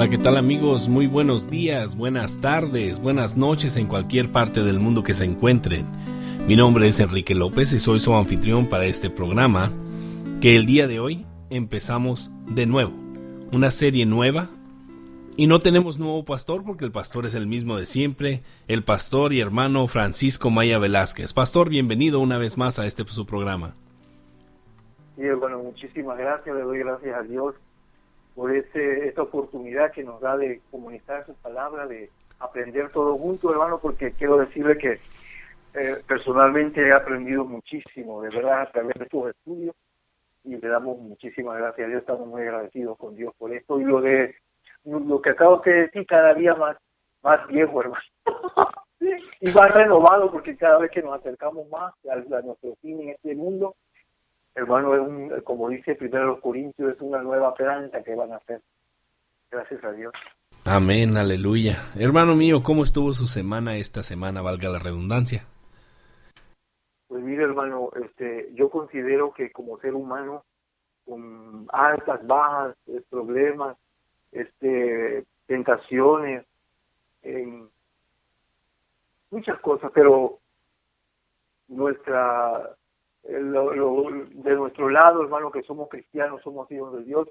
Hola, ¿qué tal amigos? Muy buenos días, buenas tardes, buenas noches en cualquier parte del mundo que se encuentren. Mi nombre es Enrique López y soy su anfitrión para este programa, que el día de hoy empezamos de nuevo, una serie nueva. Y no tenemos nuevo pastor porque el pastor es el mismo de siempre, el pastor y hermano Francisco Maya Velázquez. Pastor, bienvenido una vez más a su programa. Sí, bueno, muchísimas gracias, le doy gracias a Dios por esta oportunidad que nos da de comunicar sus palabras, de aprender todos juntos, hermano, porque quiero decirle que personalmente he aprendido muchísimo, de verdad, a través de estos estudios, y le damos muchísimas gracias a Dios, estamos muy agradecidos con Dios por esto, y lo que acabo de decir, cada día más viejo, hermano, y más renovado, porque cada vez que nos acercamos más a nuestro fin en este mundo, hermano, como dice primero Corintios, es una nueva planta que van a hacer. Gracias a Dios. Amén, aleluya. Hermano mío, ¿cómo estuvo su semana esta semana, valga la redundancia? Pues mire, hermano, yo considero que como ser humano, con altas, bajas, problemas, tentaciones, muchas cosas, pero de nuestro lado, hermano, que somos cristianos, somos hijos de Dios,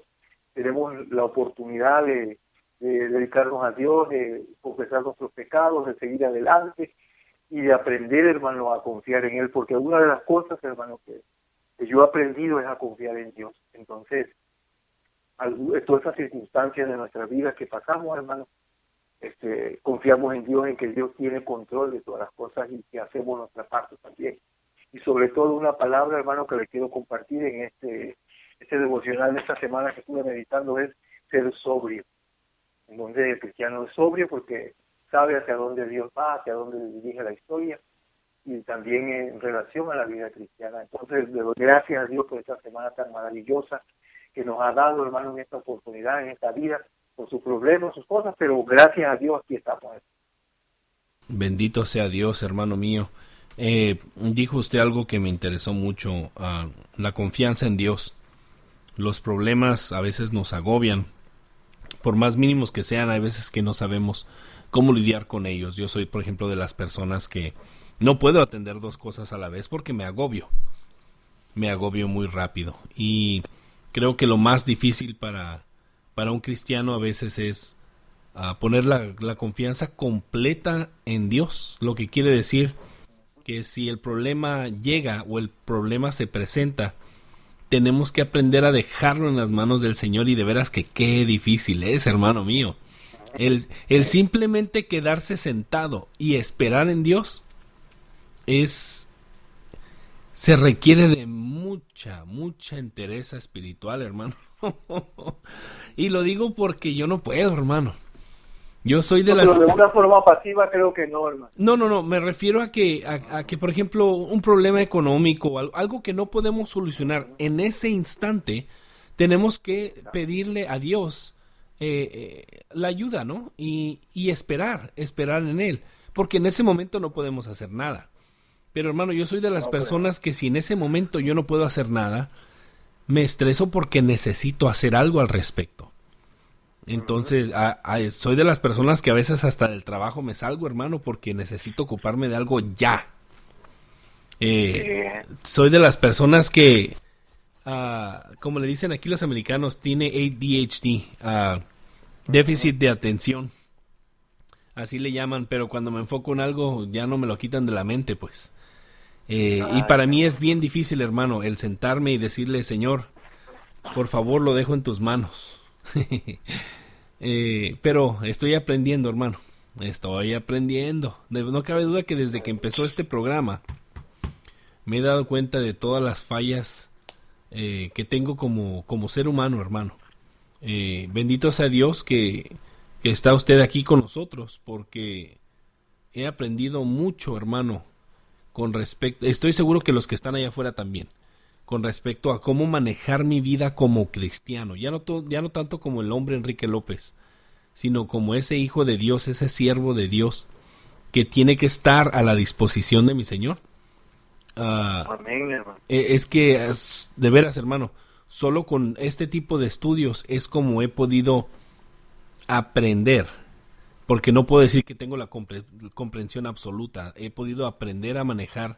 tenemos la oportunidad de dedicarnos a Dios, de confesar nuestros pecados, de seguir adelante y de aprender, hermano, a confiar en Él, porque una de las cosas, hermano, que yo he aprendido es a confiar en Dios. Entonces, todas esas circunstancias de nuestra vida que pasamos, hermano, confiamos en Dios, en que Dios tiene control de todas las cosas y que hacemos nuestra parte también. Y sobre todo una palabra, hermano, que le quiero compartir en este devocional de esta semana que estuve meditando es ser sobrio. Entonces el cristiano es sobrio porque sabe hacia dónde Dios va, hacia dónde dirige la historia y también en relación a la vida cristiana. Entonces le doy gracias a Dios por esta semana tan maravillosa que nos ha dado, hermano, en esta oportunidad, en esta vida, por sus problemas, sus cosas, pero gracias a Dios aquí estamos. Bendito sea Dios, hermano mío. Dijo usted algo que me interesó mucho, la confianza en Dios. Los problemas a veces nos agobian, por más mínimos que sean, hay veces que no sabemos cómo lidiar con ellos. Yo soy, por ejemplo, de las personas que no puedo atender dos cosas a la vez porque me agobio muy rápido, y creo que lo más difícil para un cristiano a veces es poner la confianza completa en Dios, lo que quiere decir que si el problema llega o el problema se presenta, tenemos que aprender a dejarlo en las manos del Señor, y de veras que qué difícil es, hermano mío. El simplemente quedarse sentado y esperar en Dios se requiere de mucha entereza espiritual, hermano. Y lo digo porque yo no puedo, hermano. Yo soy de las... Pero de una forma pasiva creo que no, hermano. No, me refiero a que, por ejemplo, un problema económico, algo que no podemos solucionar en ese instante, tenemos que pedirle a Dios la ayuda, ¿no? Y esperar en Él, porque en ese momento no podemos hacer nada. Pero hermano, yo soy de las personas que si en ese momento yo no puedo hacer nada, me estreso porque necesito hacer algo al respecto. Entonces, soy de las personas que a veces hasta del trabajo me salgo, hermano, porque necesito ocuparme de algo ya. Soy de las personas que, como le dicen aquí los americanos, tiene ADHD, déficit de atención. Así le llaman, pero cuando me enfoco en algo ya no me lo quitan de la mente, pues. Y para mí es bien difícil, hermano, el sentarme y decirle, Señor, por favor, lo dejo en tus manos. Pero estoy aprendiendo, hermano. Estoy aprendiendo. No cabe duda que desde que empezó este programa me he dado cuenta de todas las fallas que tengo como ser humano, hermano. Bendito sea Dios que está usted aquí con nosotros, porque he aprendido mucho, hermano, con respecto, estoy seguro que los que están allá afuera también, con respecto a cómo manejar mi vida como cristiano, ya no tanto como el hombre Enrique López, sino como ese hijo de Dios, ese siervo de Dios que tiene que estar a la disposición de mi Señor. Amén, hermano. Es que, de veras, hermano, solo con este tipo de estudios es como he podido aprender, porque no puedo decir que tengo la comprensión absoluta. He podido aprender a manejar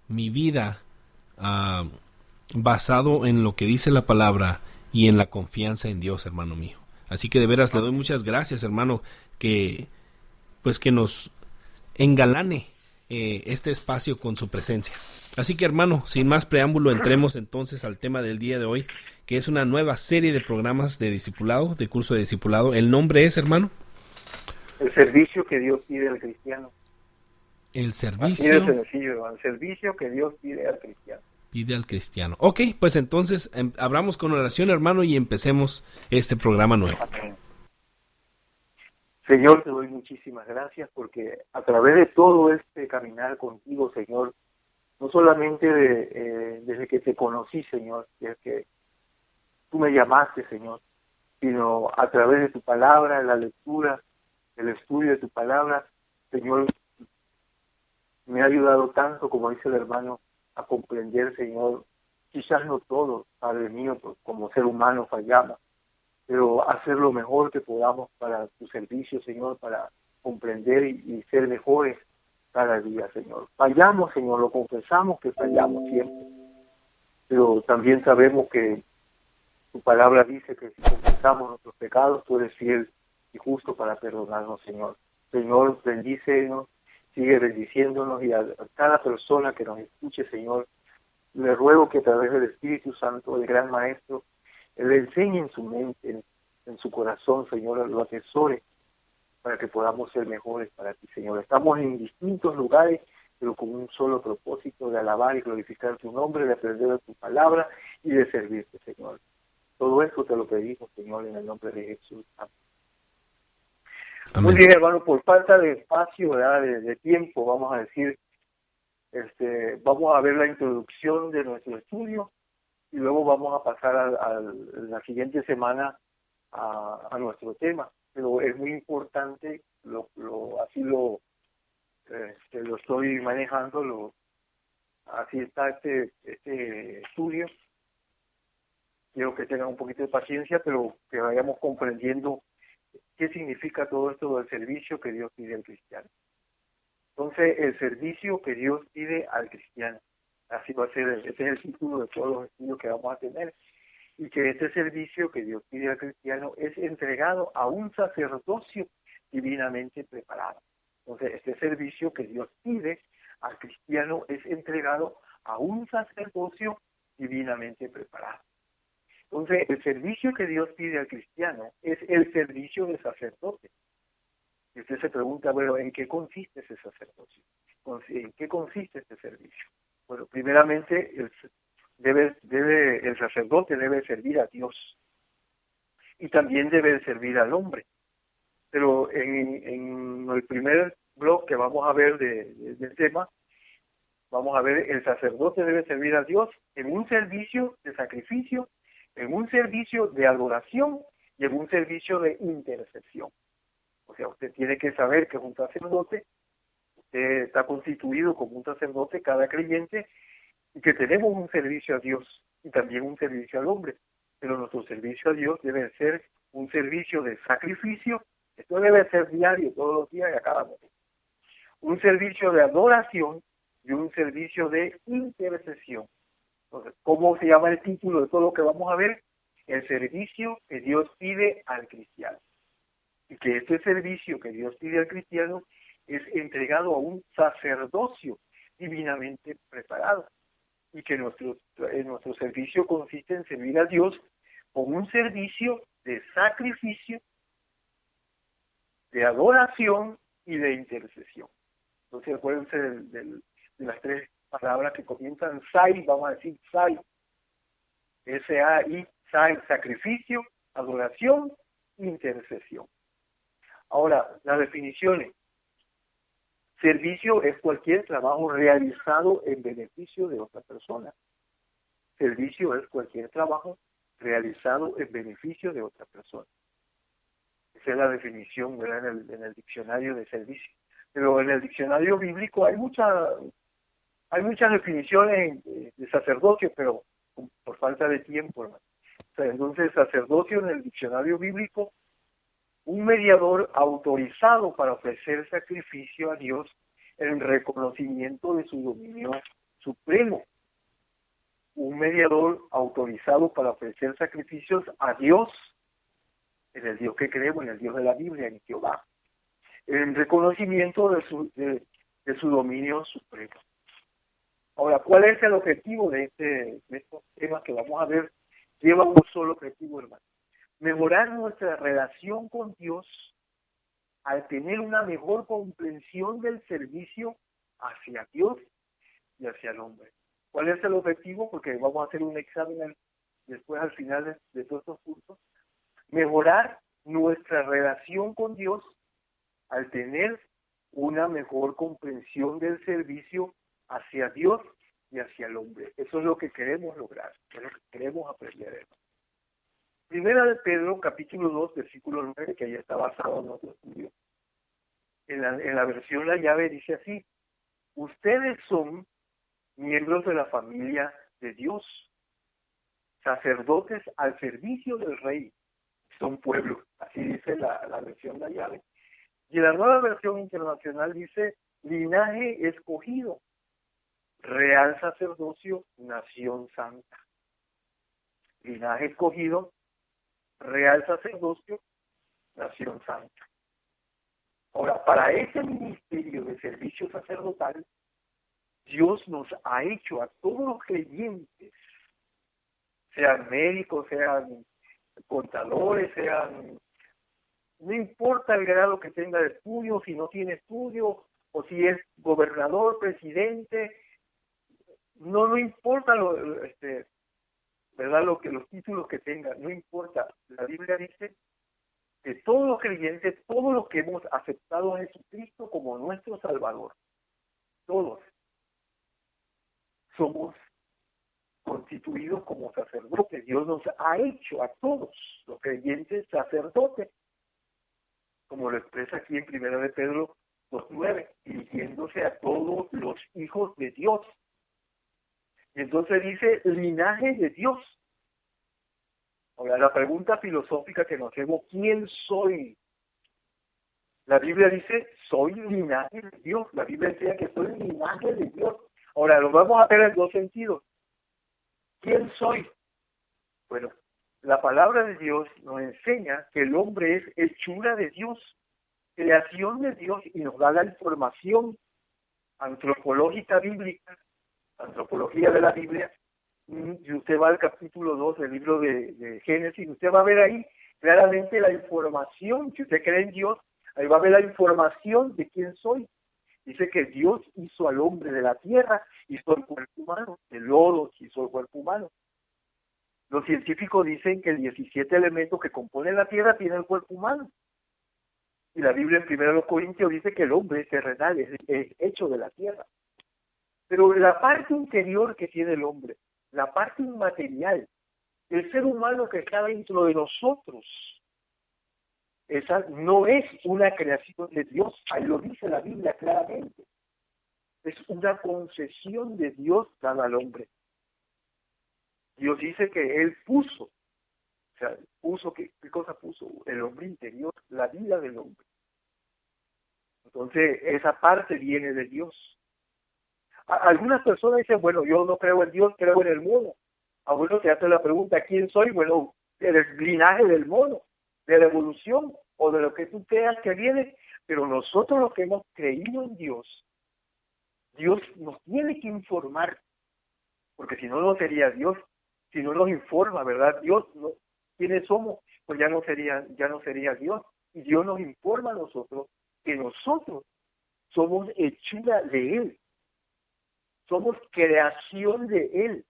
mi vida uh, basado en lo que dice la palabra y en la confianza en Dios, hermano mío. Así que de veras le doy muchas gracias, hermano, que pues que nos engalane este espacio con su presencia. Así que, hermano, sin más preámbulo, entremos entonces al tema del día de hoy, que es una nueva serie de programas de discipulado, de curso de discipulado. ¿El nombre es, hermano? El servicio que Dios pide al cristiano. El Así de servicio sencillo, hermano. El servicio que Dios pide al cristiano. pide al cristiano. Ok, pues entonces abramos con oración, hermano, y empecemos este programa nuevo. Amén. Señor, te doy muchísimas gracias porque a través de todo este caminar contigo, Señor, no solamente desde que te conocí, Señor, desde que tú me llamaste, Señor, sino a través de tu palabra, la lectura, el estudio de tu palabra, Señor, me ha ayudado tanto, como dice el hermano, a comprender, Señor, quizás no todo, Padre mío, como ser humano fallamos, pero hacer lo mejor que podamos para tu servicio, Señor, para comprender y ser mejores cada día, Señor. Fallamos, Señor, lo confesamos que fallamos siempre, pero también sabemos que tu palabra dice que si confesamos nuestros pecados, tú eres fiel y justo para perdonarnos, Señor. Señor, bendícenos, sigue bendiciéndonos y a cada persona que nos escuche, Señor, le ruego que a través del Espíritu Santo, el gran Maestro, le enseñe en su mente, en su corazón, Señor, lo atesore para que podamos ser mejores para ti, Señor. Estamos en distintos lugares, pero con un solo propósito de alabar y glorificar tu nombre, de aprender de tu palabra y de servirte, Señor. Todo eso te lo pedimos, Señor, en el nombre de Jesús. Amén. Amén. Muy bien, hermano, por falta de espacio, de tiempo, vamos a decir, vamos a ver la introducción de nuestro estudio y luego vamos a pasar a la siguiente semana a nuestro tema. Pero es muy importante, así lo estoy manejando, así está este estudio. Quiero que tengan un poquito de paciencia, pero que vayamos comprendiendo qué significa todo esto del servicio que Dios pide al cristiano. Entonces, el servicio que Dios pide al cristiano. Así va a ser, este es el título de todos los estudios que vamos a tener. Y que este servicio que Dios pide al cristiano es entregado a un sacerdocio divinamente preparado. Entonces, este servicio que Dios pide al cristiano es entregado a un sacerdocio divinamente preparado. Entonces, el servicio que Dios pide al cristiano es el servicio de sacerdote. Y usted se pregunta, bueno, ¿en qué consiste ese sacerdocio? ¿En qué consiste este servicio? Bueno, primeramente, el sacerdote debe servir a Dios y también debe servir al hombre. Pero en el primer blog que vamos a ver del tema, vamos a ver el sacerdote debe servir a Dios en un servicio de sacrificio, en un servicio de adoración y en un servicio de intercesión. O sea, usted tiene que saber que es un sacerdote, usted está constituido como un sacerdote, cada creyente, y que tenemos un servicio a Dios y también un servicio al hombre. Pero nuestro servicio a Dios debe ser un servicio de sacrificio, esto debe ser diario, todos los días y a cada momento. Un servicio de adoración y un servicio de intercesión. Entonces, ¿cómo se llama el título de todo lo que vamos a ver? El servicio que Dios pide al cristiano. Y que este servicio que Dios pide al cristiano es entregado a un sacerdocio divinamente preparado. Y que nuestro servicio consiste en servir a Dios con un servicio de sacrificio, de adoración y de intercesión. Entonces, acuérdense de las tres palabras que comienzan SAI, vamos a decir SAI, S-A-I, SAI, sacrificio, adoración, intercesión. Ahora, las definiciones. Servicio es cualquier trabajo realizado en beneficio de otra persona. Servicio es cualquier trabajo realizado en beneficio de otra persona. Esa es la definición, ¿verdad? En el diccionario de servicio. Pero en el diccionario bíblico hay muchas definiciones de sacerdocio, pero por falta de tiempo, hermano. O sea, entonces, sacerdocio en el diccionario bíblico un mediador autorizado para ofrecer sacrificio a Dios en reconocimiento de su dominio supremo. Un mediador autorizado para ofrecer sacrificios a Dios, en el Dios que creemos, en el Dios de la Biblia, en Jehová, en reconocimiento de su dominio supremo. Ahora, ¿cuál es el objetivo de estos temas que vamos a ver? Lleva un solo objetivo, hermano. Mejorar nuestra relación con Dios al tener una mejor comprensión del servicio hacia Dios y hacia el hombre. ¿Cuál es el objetivo? Porque vamos a hacer un examen después al final de todos estos cursos. Mejorar nuestra relación con Dios al tener una mejor comprensión del servicio hacia Dios y hacia el hombre. Eso es lo que queremos lograr, es lo que queremos aprender. Primera de Pedro, capítulo 2, versículo 9, que ya está basado en nuestro estudio. En la versión La Llave dice así: ustedes son miembros de la familia de Dios, sacerdotes al servicio del Rey, son pueblo, así dice la versión La Llave. Y la nueva versión internacional dice: linaje escogido, real sacerdocio, nación santa. Linaje escogido, real sacerdocio, nación santa. Ahora, para ese ministerio de servicio sacerdotal, Dios nos ha hecho a todos los creyentes, sean médicos, sean contadores, sean... No importa el grado que tenga de estudio, si no tiene estudio, o si es gobernador, presidente, no importa ¿verdad? Los títulos que tenga, no importa. La Biblia dice que todos los creyentes, todos los que hemos aceptado a Jesucristo como nuestro Salvador, todos somos constituidos como sacerdotes. Dios nos ha hecho a todos los creyentes sacerdotes, como lo expresa aquí en 1 de Pedro 2:9, dirigiéndose a todos los hijos de Dios. Y entonces dice linaje de Dios. Ahora, la pregunta filosófica que nos hacemos: ¿quién soy? La Biblia dice: soy linaje de Dios. La Biblia dice que soy linaje de Dios. Ahora, lo vamos a ver en dos sentidos. ¿Quién soy? Bueno, la palabra de Dios nos enseña que el hombre es hechura de Dios, creación de Dios, y nos da la información antropológica bíblica, antropología de la Biblia. Si usted va al capítulo 2 del libro de Génesis, usted va a ver ahí claramente la información. Si usted cree en Dios, ahí va a ver la información de quién soy. Dice que Dios hizo al hombre de la tierra, hizo el cuerpo humano, de lodo hizo el cuerpo humano. Los científicos dicen que el 17 elementos que componen la tierra tiene el cuerpo humano. Y la Biblia en 1 Corintios dice que el hombre es terrenal, es hecho de la tierra. Pero la parte interior que tiene el hombre, la parte inmaterial, el ser humano que está dentro de nosotros, esa no es una creación de Dios, ahí lo dice la Biblia claramente. Es una concesión de Dios dada al hombre. Dios dice que Él puso, ¿qué cosa puso? El hombre interior, la vida del hombre. Entonces, esa parte viene de Dios. Algunas personas dicen: bueno, yo no creo en Dios, creo en el mono. A uno te hace la pregunta: ¿quién soy? Bueno, eres linaje del mono, de la evolución, o de lo que tú creas que viene. Pero nosotros los que hemos creído en Dios, Dios nos tiene que informar, porque si no, no sería Dios. Si no nos informa, ¿verdad? Dios, no, ¿quiénes somos? Pues ya no sería Dios. Y Dios nos informa a nosotros que nosotros somos hechura de Él. Somos creación de Él.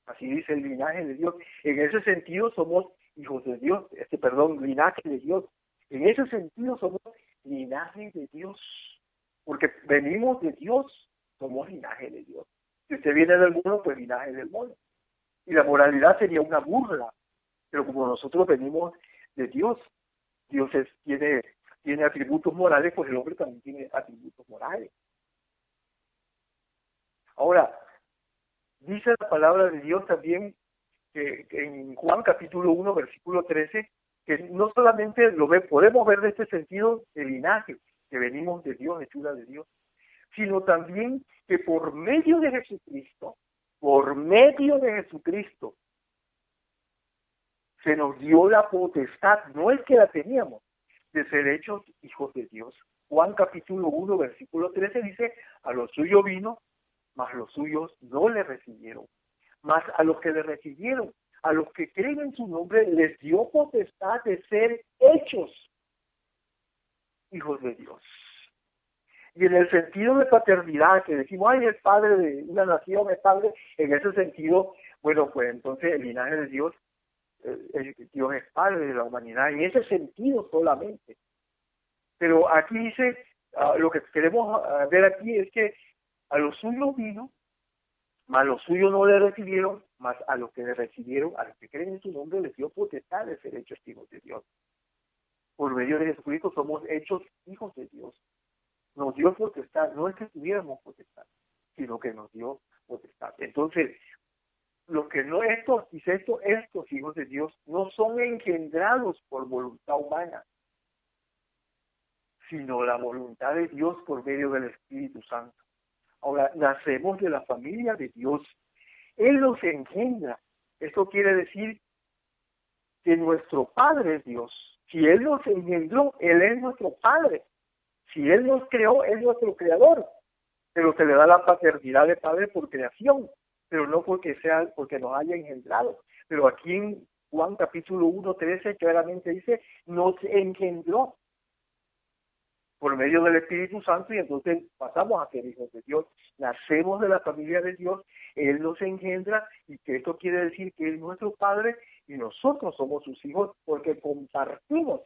Así dice el linaje de Dios. En ese sentido somos hijos de Dios, linaje de Dios. En ese sentido somos linaje de Dios. Porque venimos de Dios, somos linaje de Dios. Si usted viene del mundo, pues linaje del mundo. Y la moralidad sería una burla. Pero como nosotros venimos de Dios, Dios tiene atributos morales, pues el hombre también tiene atributos morales. Ahora, dice la palabra de Dios también que en Juan capítulo 1, versículo 13, que no solamente podemos ver de este sentido el linaje, que venimos de Dios, hechura de Dios, sino también que por medio de Jesucristo, se nos dio la potestad, no es que la teníamos, de ser hechos hijos de Dios. Juan capítulo 1, versículo 13 dice, a los suyos vino, mas los suyos no le recibieron. Mas a los que le recibieron, a los que creen en su nombre, les dio potestad de ser hechos hijos de Dios. Y en el sentido de paternidad, que decimos, ay, es padre de una nación, es padre, en ese sentido, bueno, pues entonces el linaje de Dios, Dios es padre de la humanidad, en ese sentido solamente. Pero aquí dice, lo que queremos ver aquí es que a los suyos vino, mas los suyos no le recibieron, mas a los que le recibieron, a los que creen en su nombre, les dio potestad de ser hechos hijos de Dios. Por medio de Jesucristo somos hechos hijos de Dios. Nos dio potestad, no es que tuviéramos potestad, sino que nos dio potestad. Entonces, lo que no estos hijos de Dios no son engendrados por voluntad humana, sino la voluntad de Dios por medio del Espíritu Santo. Ahora, nacemos de la familia de Dios. Él nos engendra. Esto quiere decir que nuestro Padre es Dios. Si Él nos engendró, Él es nuestro Padre. Si Él nos creó, Él es nuestro creador. Pero se le da la paternidad de Padre por creación, pero no porque nos haya engendrado. Pero aquí en Juan capítulo 1, 13 claramente dice, nos engendró por medio del Espíritu Santo, y entonces pasamos a ser hijos de Dios, nacemos de la familia de Dios, Él nos engendra, y que esto quiere decir que Él es nuestro Padre, y nosotros somos sus hijos, porque compartimos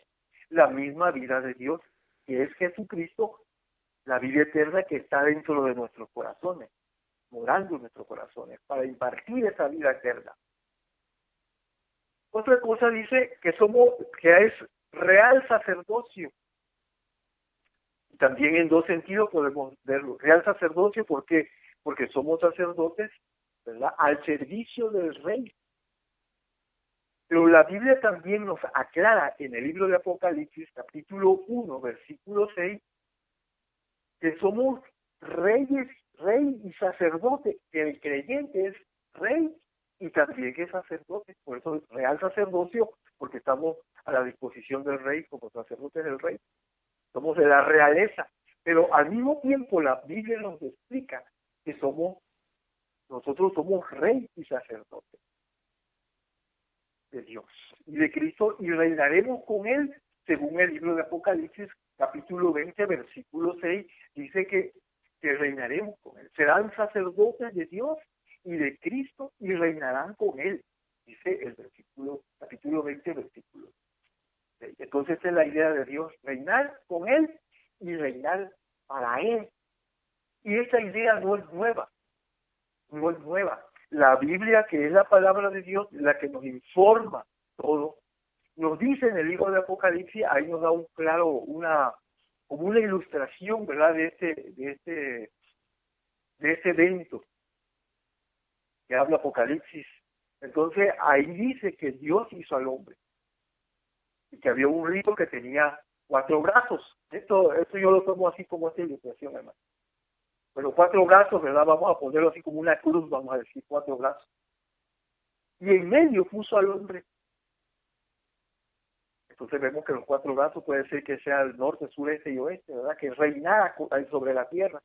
la misma vida de Dios, que es Jesucristo, la vida eterna que está dentro de nuestros corazones, morando en nuestros corazones, para impartir esa vida eterna. Otra cosa dice que es real sacerdocio. También en dos sentidos podemos verlo. Real sacerdocio, ¿por qué? Porque somos sacerdotes, ¿verdad?, al servicio del Rey. Pero la Biblia también nos aclara en el libro de Apocalipsis, capítulo 1, versículo 6, que somos rey y sacerdote, que el creyente es rey y también es sacerdote. Por eso real sacerdocio, porque estamos a la disposición del Rey como sacerdotes del Rey. Somos de la realeza, pero al mismo tiempo la Biblia nos explica que nosotros somos rey y sacerdote de Dios y de Cristo, y reinaremos con Él, según el libro de Apocalipsis, capítulo 20, versículo 6, dice que reinaremos con Él. Serán sacerdotes de Dios y de Cristo y reinarán con Él, dice el capítulo 20, versículo 6. Entonces esa es la idea de Dios, reinar con Él y reinar para Él. Y esa idea no es nueva. La Biblia, que es la palabra de Dios, la que nos informa todo, nos dice en el libro de Apocalipsis, ahí nos da como una ilustración, ¿verdad?, de este evento que habla Apocalipsis. Entonces ahí dice que Dios hizo al hombre, y que había un rito que tenía 4 brazos. Esto yo lo tomo así como esta ilustración, hermano. Pero 4 brazos, ¿verdad? Vamos a ponerlo así como una cruz, vamos a decir 4 brazos. Y en medio puso al hombre. Entonces vemos que los 4 brazos puede ser que sea el norte, sureste y oeste, ¿verdad? Que reinara sobre la tierra.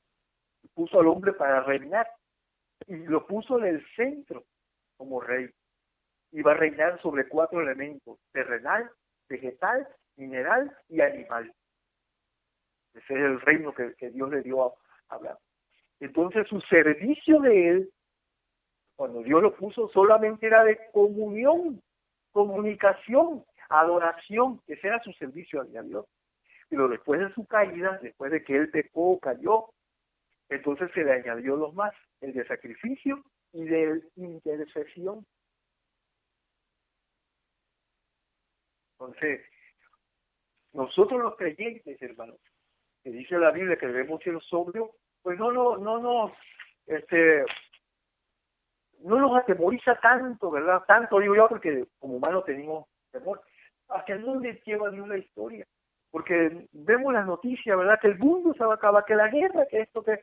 Puso al hombre para reinar. Y lo puso en el centro como rey. Y va a reinar sobre 4 elementos: terrenal, vegetal, mineral y animal. Ese es el reino que Dios le dio a Abraham. Entonces su servicio de él, cuando Dios lo puso, solamente era de comunión, comunicación, adoración, que ese era su servicio a Dios. Pero después de su caída, después de que él pecó, cayó, entonces se le añadió los más, el de sacrificio y de intercesión. Entonces, nosotros los creyentes, hermanos, que dice la Biblia que debemos ser sobrios, pues no nos atemoriza tanto, ¿verdad? Tanto digo yo, porque como humanos tenemos temor. ¿Hacia dónde lleva Dios la historia? Porque vemos las noticias, ¿verdad? Que el mundo se va a acabar, que la guerra, que esto, que...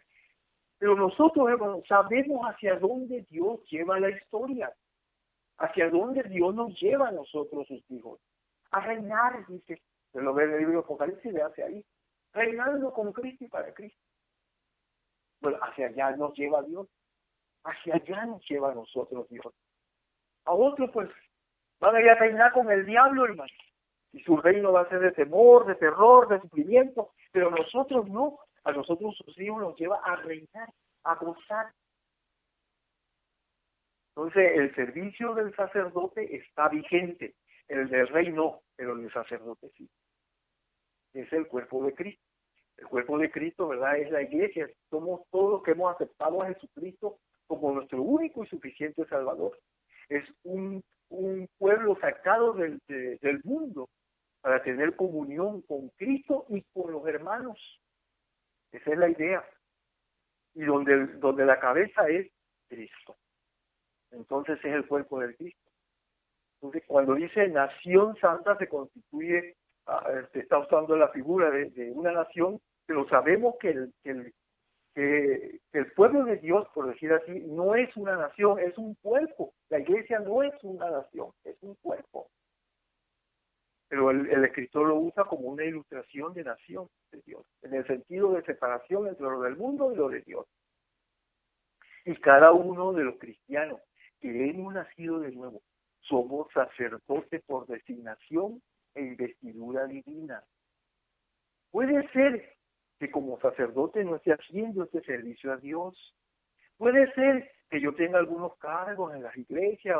Pero nosotros, hermanos, sabemos hacia dónde Dios lleva la historia. Hacia dónde Dios nos lleva a nosotros, sus hijos. A reinar, dice. Se lo ve en el libro de Apocalipsis, le hace ahí. Reinando con Cristo y para Cristo. Bueno, hacia allá nos lleva Dios. Hacia allá nos lleva a nosotros Dios. A otros, pues, van a ir a reinar con el diablo, hermano. Y su reino va a ser de temor, de terror, de sufrimiento. Pero nosotros no. A nosotros sus hijos nos lleva a reinar, a gozar. Entonces, el servicio del sacerdote está vigente. El del rey no, pero el del sacerdote sí. Es el cuerpo de Cristo. El cuerpo de Cristo, ¿verdad? Es la iglesia. Somos todos los que hemos aceptado a Jesucristo como nuestro único y suficiente Salvador. Es un pueblo sacado del mundo para tener comunión con Cristo y con los hermanos. Esa es la idea. Y donde la cabeza es Cristo. Entonces es el cuerpo de Cristo. Entonces cuando dice nación santa se constituye, se está usando la figura de una nación, pero sabemos que el pueblo de Dios, por decir así, no es una nación, es un cuerpo. La iglesia no es una nación, es un cuerpo. Pero el escritor lo usa como una ilustración de nación de Dios, en el sentido de separación entre lo del mundo y lo de Dios. Y cada uno de los cristianos que hemos nacido de nuevo, somos sacerdotes por designación e investidura divina. Puede ser que como sacerdote no esté haciendo este servicio a Dios. Puede ser que yo tenga algunos cargos en las iglesias,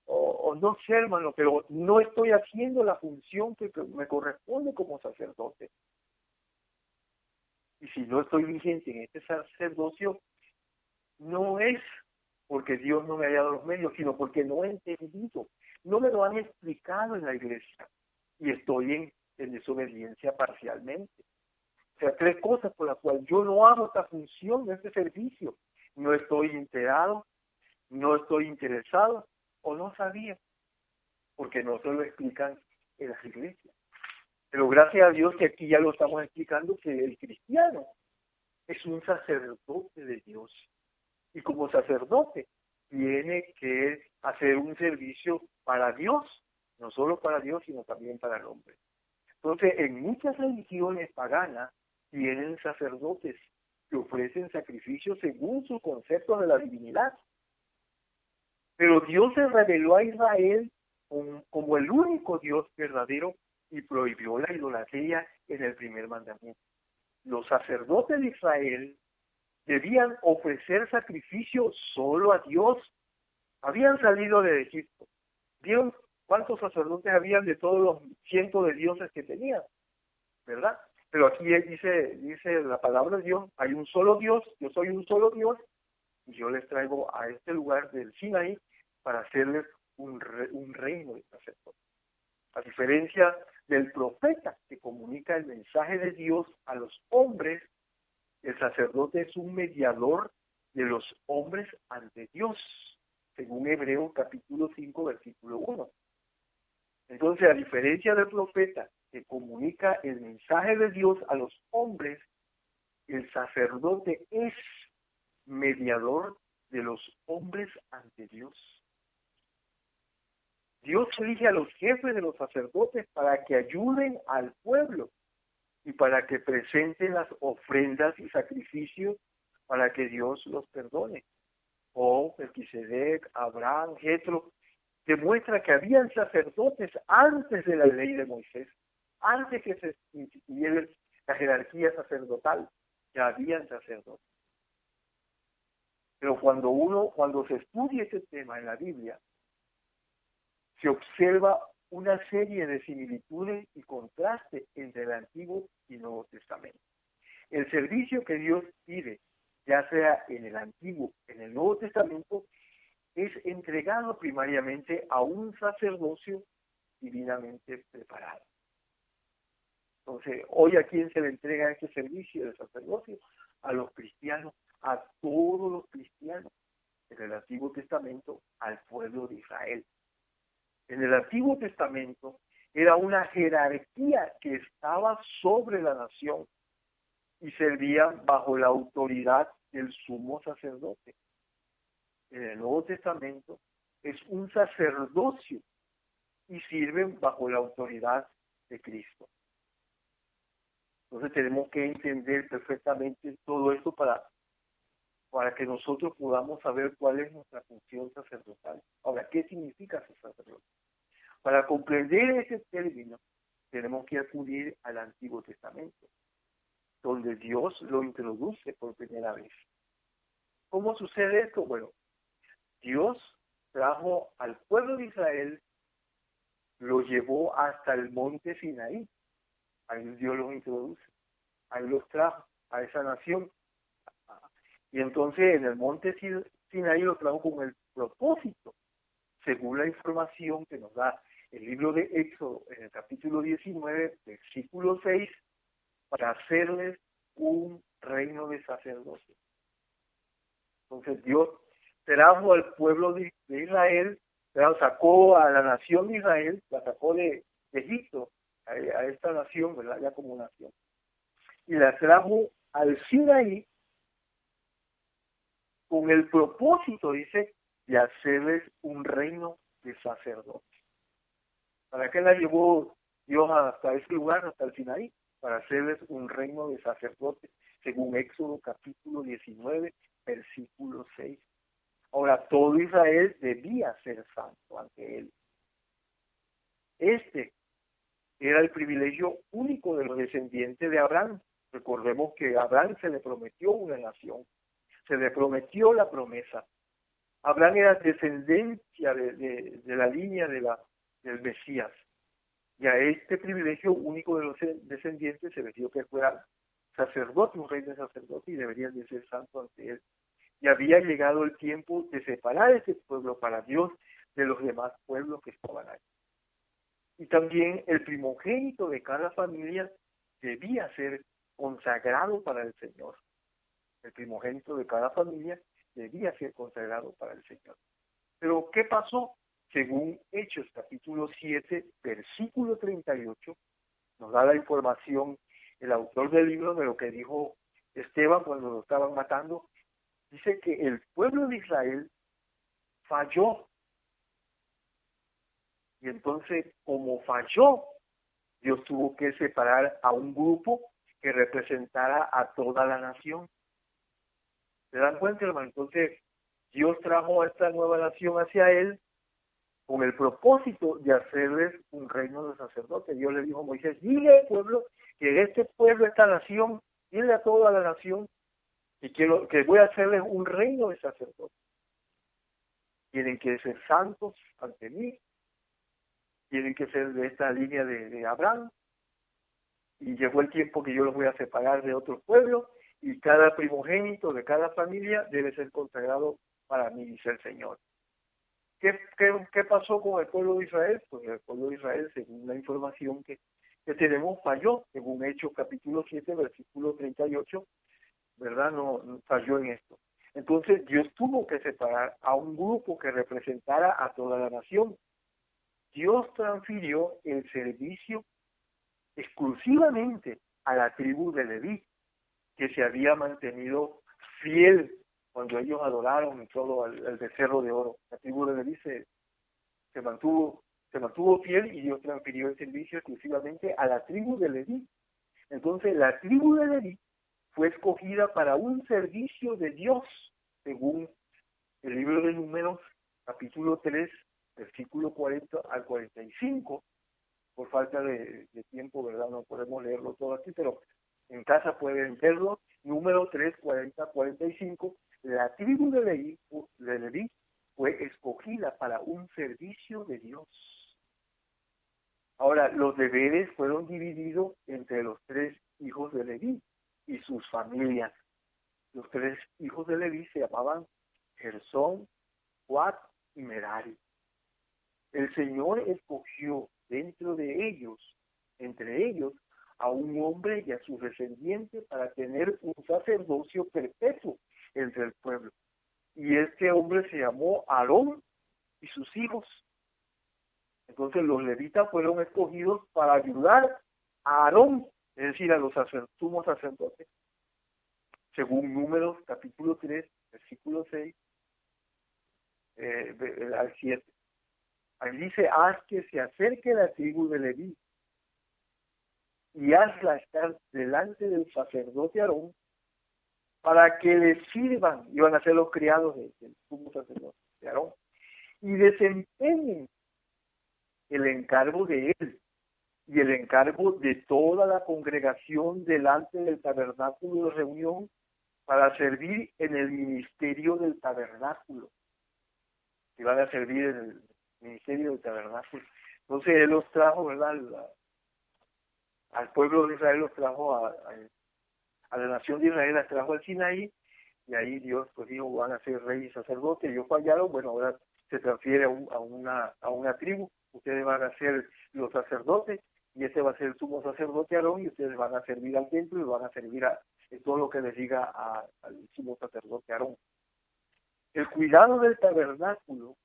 o no sé, hermano, pero no estoy haciendo la función que me corresponde como sacerdote. Y si no estoy vigente en este sacerdocio, no es porque Dios no me haya dado los medios, sino porque no he entendido. No me lo han explicado en la iglesia. Y estoy en desobediencia parcialmente. O sea, 3 cosas por las cuales yo no hago esta función, este servicio. No estoy enterado, no estoy interesado o no sabía, porque no se lo explican en las iglesias. Pero gracias a Dios que aquí ya lo estamos explicando, que el cristiano es un sacerdote de Dios. Y como sacerdote tiene que hacer un servicio para Dios, no solo para Dios, sino también para el hombre. Entonces, en muchas religiones paganas tienen sacerdotes que ofrecen sacrificios según su concepto de la divinidad. Pero Dios se reveló a Israel como el único Dios verdadero y prohibió la idolatría en el primer mandamiento. Los sacerdotes de Israel debían ofrecer sacrificio solo a Dios. Habían salido de Egipto. ¿Vieron cuántos sacerdotes habían de todos los cientos de dioses que tenían? ¿Verdad? Pero aquí dice la palabra de Dios, hay un solo Dios, yo soy un solo Dios, y yo les traigo a este lugar del Sinaí para hacerles un reino de sacerdotes. A diferencia del profeta que comunica el mensaje de Dios a los hombres, el sacerdote es un mediador de los hombres ante Dios, según Hebreos capítulo 5, versículo 1. Entonces, a diferencia del profeta que comunica el mensaje de Dios a los hombres, el sacerdote es mediador de los hombres ante Dios. Dios elige a los jefes de los sacerdotes para que ayuden al pueblo y para que presenten las ofrendas y sacrificios para que Dios los perdone. Melquisedec, Abraham, Jetro, demuestra que habían sacerdotes antes de la ley de Moisés, antes que se instituyera la jerarquía sacerdotal, ya habían sacerdotes. Pero cuando se estudia este tema en la Biblia, se observa una serie de similitudes y contrastes entre el Antiguo y el Nuevo Testamento. El servicio que Dios pide, ya sea en el Antiguo o en el Nuevo Testamento, es entregado primariamente a un sacerdocio divinamente preparado. Entonces, hoy a quién se le entrega este servicio del sacerdocio? A los cristianos, a todos los cristianos. En el Antiguo Testamento, al pueblo de Israel. En el Antiguo Testamento, Era una jerarquía que estaba sobre la nación y servían bajo la autoridad del sumo sacerdote. En el Nuevo Testamento es un sacerdocio y sirven bajo la autoridad de Cristo. Entonces tenemos que entender perfectamente todo esto para que nosotros podamos saber cuál es nuestra función sacerdotal. Ahora, ¿qué significa ser sacerdote? Para comprender ese término, tenemos que acudir al Antiguo Testamento, donde Dios lo introduce por primera vez. ¿Cómo sucede esto? Bueno, Dios trajo al pueblo de Israel, lo llevó hasta el monte Sinaí. Ahí Dios los introduce, ahí los trajo a esa nación. Y entonces en el monte Sinaí lo trajo con el propósito, según la información que nos da el libro de Éxodo, en el capítulo 19, versículo 6, para hacerles un reino de sacerdotes. Entonces Dios trajo al pueblo de Israel, sacó a la nación de Israel, la sacó de Egipto, a esta nación, ¿verdad? Ya como nación, y la trajo al Sinaí con el propósito, dice, de hacerles un reino de sacerdotes. ¿Para qué la llevó Dios hasta ese lugar, hasta el Sinaí? Para hacerles un reino de sacerdotes, según Éxodo capítulo 19, versículo 6. Ahora, todo Israel debía ser santo ante él. Este era el privilegio único de los descendientes de Abraham. Recordemos que a Abraham se le prometió una nación, se le prometió la promesa. Abraham era descendencia de la línea del Mesías. Y a este privilegio único de los descendientes se les dio que fuera sacerdote, un rey de sacerdote, y deberían de ser santos ante él. Y había llegado el tiempo de separar ese pueblo para Dios de los demás pueblos que estaban ahí. Y también el primogénito de cada familia debía ser consagrado para el Señor. El primogénito de cada familia debía ser consagrado para el Señor. Pero, ¿qué pasó? Según Hechos capítulo 7, versículo 38, nos da la información el autor del libro de lo que dijo Esteban cuando lo estaban matando. Dice que el pueblo de Israel falló. Y entonces, como falló, Dios tuvo que separar a un grupo que representara a toda la nación. ¿Se dan cuenta, hermano? Entonces, Dios trajo a esta nueva nación hacia él con el propósito de hacerles un reino de sacerdotes. Dios le dijo a Moisés, dile al pueblo que este pueblo, esta nación, dile a toda la nación que voy a hacerles un reino de sacerdotes. Tienen que ser santos ante mí, tienen que ser de esta línea de Abraham, y llegó el tiempo que yo los voy a separar de otros pueblos, y cada primogénito de cada familia debe ser consagrado para mí, dice el Señor. ¿Qué pasó con el pueblo de Israel? Pues el pueblo de Israel, según la información que tenemos, falló, según Hechos capítulo 7, versículo 38, ¿verdad? No falló en esto. Entonces Dios tuvo que separar a un grupo que representara a toda la nación. Dios transfirió el servicio exclusivamente a la tribu de Leví, que se había mantenido fiel cuando ellos adoraron y todo al becerro de oro. La tribu de Leví se mantuvo fiel y Dios transfirió el servicio exclusivamente a la tribu de Leví. Entonces la tribu de Leví fue escogida para un servicio de Dios, según el libro de Números, capítulo 3, versículo 40 al 45. Por falta de tiempo, ¿verdad? No podemos leerlo todo aquí, pero en casa pueden verlo. Número 3, 40, 45. La tribu de Leví fue escogida para un servicio de Dios. Ahora, los deberes fueron divididos entre los 3 hijos de Leví y sus familias. Los 3 hijos de Leví se llamaban Gersón, Coat y Merari. El Señor escogió entre ellos, a un hombre y a sus descendientes para tener un sacerdocio perpetuo entre el pueblo. Y este hombre se llamó Aarón y sus hijos. Entonces los levitas fueron escogidos para ayudar a Aarón, es decir, a los sumos sacerdotes, según Números capítulo 3, versículo 6 al 7. Ahí dice: haz que se acerque la tribu de Leví y hazla estar delante del sacerdote Aarón para que le sirvan. Iban a ser los criados del sumo sacerdote de Aarón, y desempeñen el encargo de él y el encargo de toda la congregación delante del tabernáculo de reunión para servir en el ministerio del tabernáculo. Iban a servir en el ministerio del tabernáculo. Entonces él los trajo, ¿verdad? Al pueblo de Israel los trajo a la nación de Israel, las trajo al Sinaí, y ahí Dios pues dijo: van a ser reyes y sacerdotes. Ellos fallaron, bueno, ahora se transfiere a una tribu. Ustedes van a ser los sacerdotes, y ese va a ser el sumo sacerdote Aarón, y ustedes van a servir al templo y van a servir en todo lo que les diga al sumo sacerdote Aarón. El cuidado del tabernáculo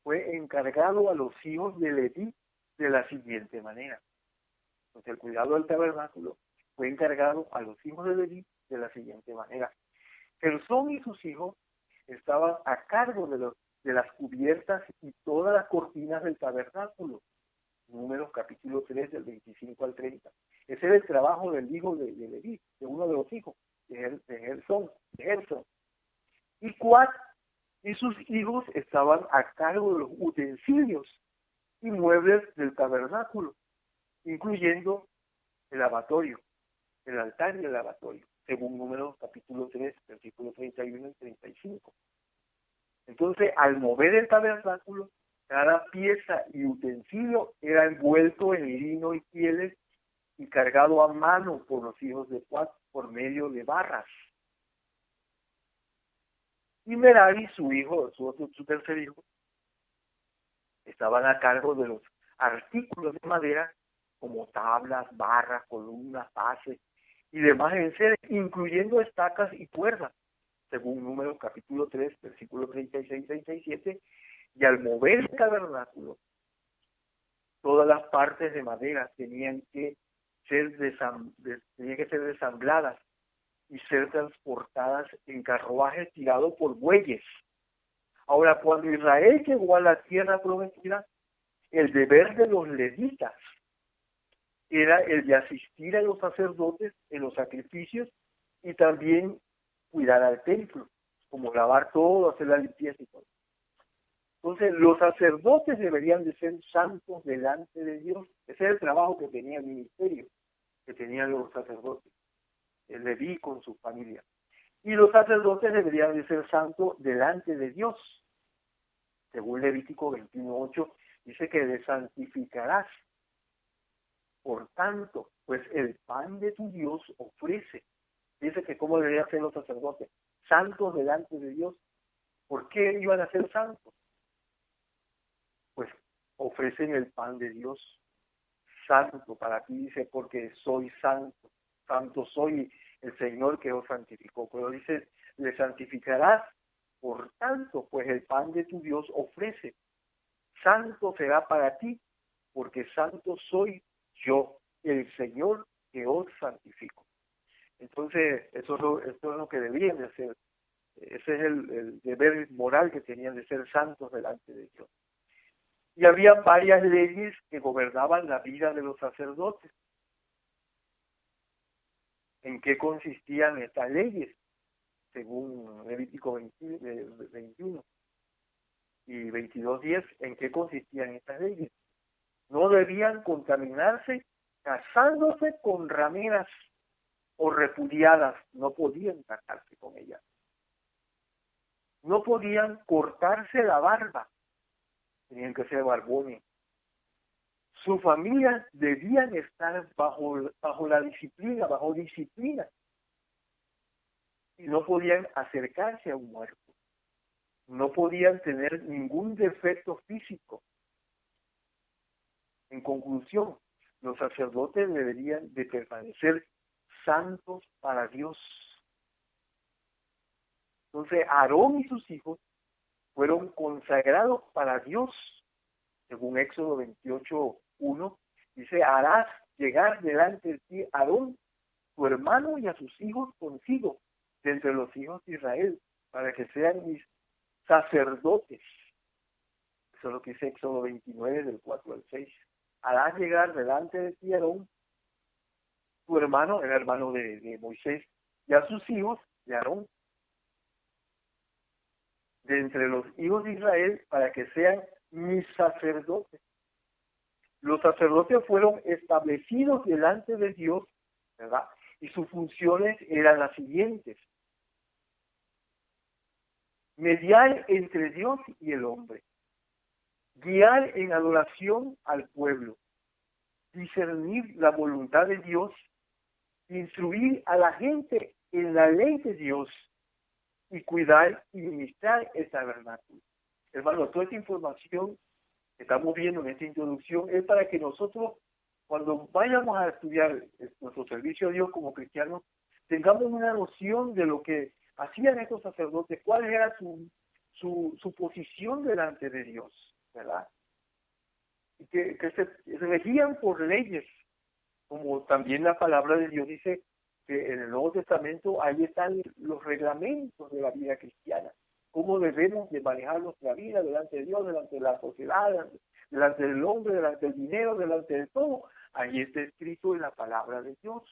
fue encargado a los hijos de Leví de la siguiente manera. Entonces el cuidado del tabernáculo fue encargado a los hijos de Leví de la siguiente manera. Gersón y sus hijos estaban a cargo de las cubiertas y todas las cortinas del tabernáculo. Números capítulo 3 del 25 al 30. Ese era el trabajo del hijo de Leví, de uno de los hijos, de Gersón. Y Coat y sus hijos estaban a cargo de los utensilios y muebles del tabernáculo, incluyendo el lavatorio, el altar y el lavatorio, según Números capítulo 3, versículos 31 y 35. Entonces, al mover el tabernáculo, cada pieza y utensilio era envuelto en lino y pieles y cargado a mano por los hijos de Coat por medio de barras. Y Merari, su hijo, su tercer hijo, estaban a cargo de los artículos de madera como tablas, barras, columnas, bases y demás enseres, incluyendo estacas y cuerdas, según Números capítulo 3, versículos 36 y 37, y al mover el tabernáculo, todas las partes de madera tenían que ser desambladas y ser transportadas en carruajes tirados por bueyes. Ahora, cuando Israel llegó a la tierra prometida, el deber de los levitas era el de asistir a los sacerdotes en los sacrificios y también cuidar al templo, como lavar todo, hacer la limpieza y todo. Entonces, los sacerdotes deberían de ser santos delante de Dios. Ese es el trabajo que tenía el ministerio, que tenían los sacerdotes, el Leví con su familia. Y los sacerdotes deberían de ser santos delante de Dios. Según Levítico 21:8, dice que le santificarás. Por tanto, pues el pan de tu Dios ofrece. Dice que cómo deberían ser los sacerdotes, santos delante de Dios. ¿Por qué iban a ser santos? Pues ofrecen el pan de Dios santo para ti, dice, porque soy santo. Santo soy el Señor que os santificó. Pero dice, le santificarás. Por tanto, pues el pan de tu Dios ofrece. Santo será para ti, porque santo soy yo, el Señor que os santifico. Entonces, esto es lo que debían de hacer. Ese es el deber moral que tenían de ser santos delante de Dios. Y había varias leyes que gobernaban la vida de los sacerdotes. ¿En qué consistían estas leyes? Según Levítico 21 y 22:10, ¿en qué consistían estas leyes? No debían contaminarse casándose con rameras o repudiadas, no podían casarse con ellas. No podían cortarse la barba, tenían que ser barbones. Sus familias debían estar bajo disciplina. Y no podían acercarse a un muerto. No podían tener ningún defecto físico. En conclusión, los sacerdotes deberían de permanecer santos para Dios. Entonces, Aarón y sus hijos fueron consagrados para Dios según Éxodo 28:1, dice, harás llegar delante de ti a Aarón, tu hermano, y a sus hijos consigo, de entre los hijos de Israel, para que sean mis sacerdotes. Eso es lo que dice Éxodo 29, del 4 al 6. Harás llegar delante de ti a Aarón, tu hermano, el hermano de Moisés, y a sus hijos de Aarón, de entre los hijos de Israel, para que sean mis sacerdotes. Los sacerdotes fueron establecidos delante de Dios, ¿verdad? Y sus funciones eran las siguientes: mediar entre Dios y el hombre, guiar en adoración al pueblo, discernir la voluntad de Dios, instruir a la gente en la ley de Dios y cuidar y ministrar el tabernáculo. Hermano, toda esta información que estamos viendo en esta introducción es para que nosotros, cuando vayamos a estudiar nuestro servicio a Dios como cristianos, tengamos una noción de lo que hacían estos sacerdotes, cuál era su posición delante de Dios, ¿verdad? Y que se regían por leyes, como también la palabra de Dios dice que en el Nuevo Testamento ahí están los reglamentos de la vida cristiana, cómo debemos de manejar nuestra vida delante de Dios, delante de la sociedad, delante del hombre, delante del dinero, delante de todo. Ahí está escrito en la palabra de Dios.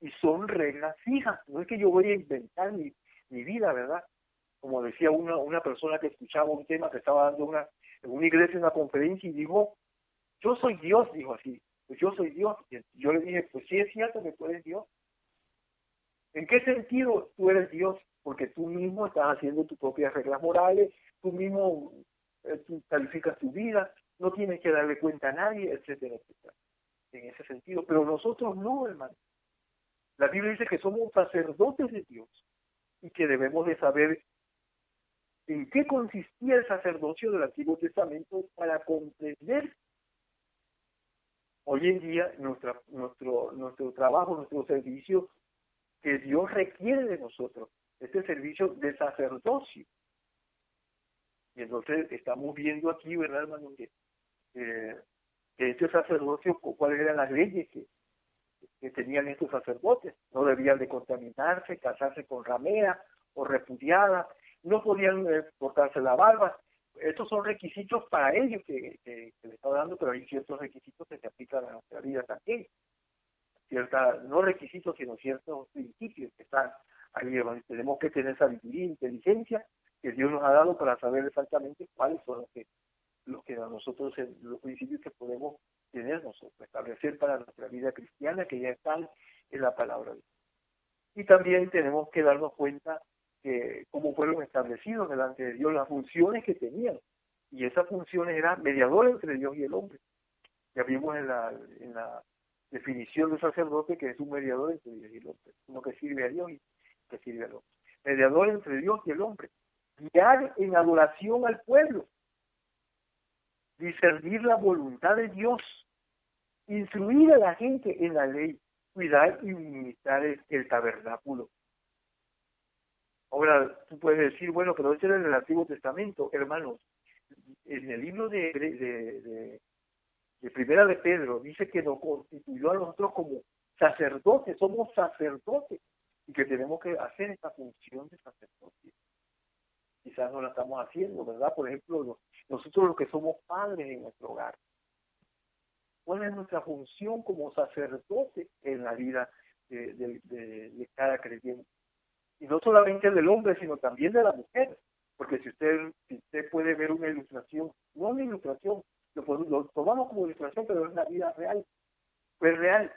Y son reglas fijas, no es que yo voy a inventar mi vida, ¿verdad? Como decía una persona que escuchaba un tema que estaba dando en una iglesia, una conferencia, y dijo, yo soy Dios, dijo así, pues yo soy Dios. Y yo le dije, pues sí es cierto que tú eres Dios. ¿En qué sentido tú eres Dios? Porque tú mismo estás haciendo tus propias reglas morales, tú mismo tú calificas tu vida, no tienes que darle cuenta a nadie, etcétera, etcétera. En ese sentido, pero nosotros no, hermano. La Biblia dice que somos sacerdotes de Dios y que debemos de saber en qué consistía el sacerdocio del Antiguo Testamento para comprender hoy en día nuestro trabajo, nuestro servicio que Dios requiere de nosotros, este servicio de sacerdocio. Y entonces estamos viendo aquí, ¿verdad, hermano? Que este sacerdocio, cuáles eran las leyes que tenían estos sacerdotes. No debían de contaminarse, casarse con ramera o repudiada, no podían cortarse la barba. Estos son requisitos para ellos que le está dando, pero hay ciertos requisitos que se aplican a nuestra vida también. No requisitos, sino ciertos principios que están ahí. Tenemos que tener sabiduría e inteligencia que Dios nos ha dado para saber exactamente cuáles son los que a nosotros, los principios que podemos tener nosotros, establecer para nuestra vida cristiana, que ya están en la palabra de Dios. Y también tenemos que darnos cuenta que cómo fueron establecidos delante de Dios, las funciones que tenían. Y esas funciones eran mediador entre Dios y el hombre. Ya vimos en la definición de sacerdote que es un mediador entre Dios y el hombre, uno que sirve a Dios y que sirve al hombre. Mediador entre Dios y el hombre. Guiar en adoración al pueblo. Discernir la voluntad de Dios. Instruir a la gente en la ley. Cuidar y ministrar el tabernáculo. Ahora, tú puedes decir, bueno, pero eso era en el Antiguo Testamento. Hermanos, en el libro de Primera de Pedro, dice que nos constituyó a nosotros como sacerdotes, somos sacerdotes, y que tenemos que hacer esta función de sacerdote. Quizás no la estamos haciendo, ¿verdad? Por ejemplo, nosotros los que somos padres en nuestro hogar, ¿cuál es nuestra función como sacerdote en la vida de cada creyente? Y no solamente del hombre, sino también de la mujer, porque si usted puede ver una ilustración, no una ilustración, lo tomamos como ilustración, pero es la vida real, fue real.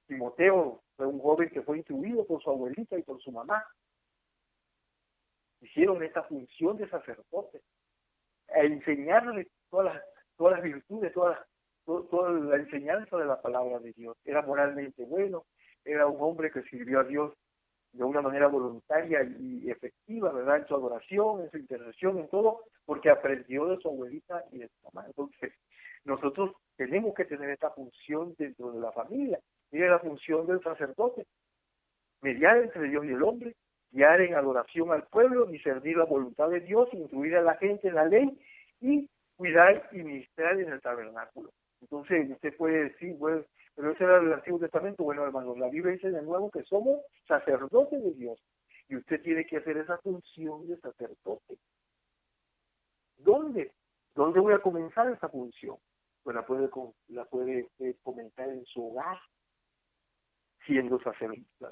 Timoteo fue un joven que fue instruido por su abuelita y por su mamá. Hicieron esta función de sacerdote, a enseñarle todas las virtudes, toda la enseñanza de la palabra de Dios. Era moralmente bueno, era un hombre que sirvió a Dios de una manera voluntaria y efectiva, ¿verdad? En su adoración, en su intercesión, en todo, porque aprendió de su abuelita y de su mamá. Entonces, nosotros tenemos que tener esta función dentro de la familia. Mire la función del sacerdote, mediar entre Dios y el hombre, guiar en adoración al pueblo, discernir la voluntad de Dios, instruir a la gente en la ley y cuidar y ministrar en el tabernáculo. Entonces usted puede decir, bueno, pero ese era el Antiguo Testamento. Bueno, hermanos, la Biblia dice de nuevo que somos sacerdotes de Dios y usted tiene que hacer esa función de sacerdote. ¿Dónde? ¿Dónde voy a comenzar esa función? Pues la puede comenzar en su hogar, siendo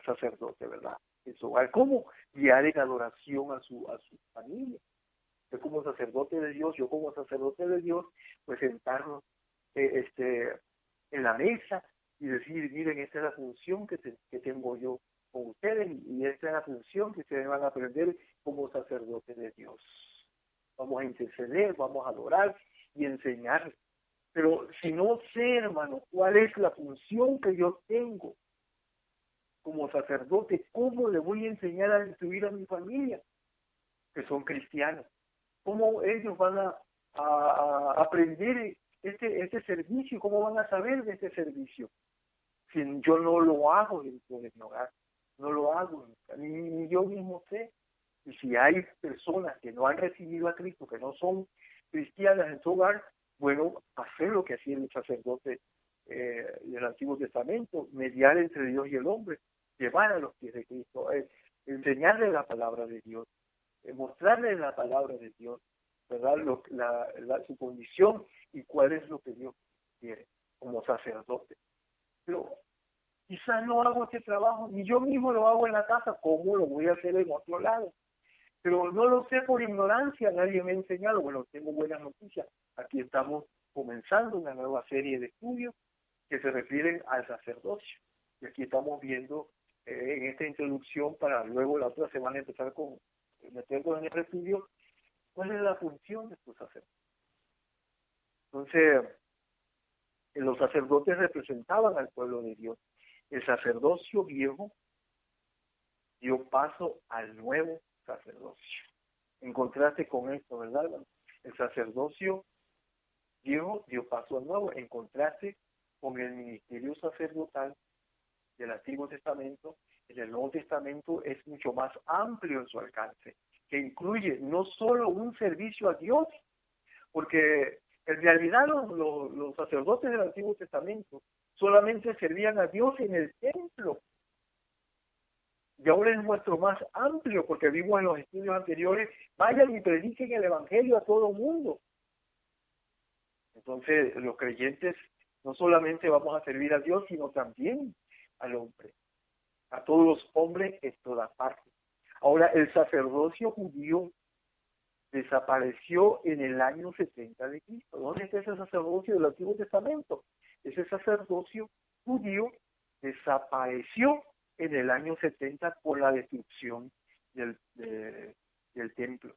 sacerdote, ¿verdad? En su hogar. ¿Cómo? Guiar en adoración a su familia. Yo como sacerdote de Dios, pues sentarnos en la mesa y decir, miren, esta es la función que tengo yo con ustedes y esta es la función que ustedes van a aprender como sacerdote de Dios. Vamos a interceder, vamos a adorar y enseñar. Pero si no sé, hermano, cuál es la función que yo tengo como sacerdote, ¿cómo le voy a enseñar a instruir a mi familia, que son cristianos? ¿Cómo ellos van a aprender este servicio? ¿Cómo van a saber de este servicio? Si yo no lo hago dentro de mi hogar, no lo hago, ni yo mismo sé. Y si hay personas que no han recibido a Cristo, que no son cristianas en su hogar, bueno, hacer lo que hacía el sacerdote del Antiguo Testamento, mediar entre Dios y el hombre, llevar a los pies de Cristo, enseñarle la palabra de Dios, mostrarle la palabra de Dios, ¿verdad? Su condición y cuál es lo que Dios quiere como sacerdote. Pero quizás no hago este trabajo, ni yo mismo lo hago en la casa, ¿cómo lo voy a hacer en otro lado? Pero no lo sé por ignorancia, nadie me ha enseñado. Bueno, tengo buenas noticias. Aquí estamos comenzando una nueva serie de estudios que se refieren al sacerdocio. Y aquí estamos viendo en esta introducción, para luego la otra semana empezar con meternos en el estudio, cuál es la función de estos sacerdotes. Entonces, los sacerdotes representaban al pueblo de Dios. El sacerdocio viejo dio paso al nuevo sacerdocio. En contraste con esto, ¿verdad? El sacerdocio viejo dio paso al nuevo, en contraste con el ministerio sacerdotal del Antiguo Testamento. En el Nuevo Testamento es mucho más amplio en su alcance, que incluye no solo un servicio a Dios, porque en realidad los sacerdotes del Antiguo Testamento solamente servían a Dios en el templo. Y ahora es mucho más amplio, porque vimos en los estudios anteriores, vayan y prediquen el Evangelio a todo mundo. Entonces, los creyentes no solamente vamos a servir a Dios, sino también al hombre, a todos los hombres en todas partes. Ahora, el sacerdocio judío desapareció en el año 70 de Cristo. ¿Dónde está ese sacerdocio del Antiguo Testamento? Ese sacerdocio judío desapareció en el año 70 por la destrucción del templo.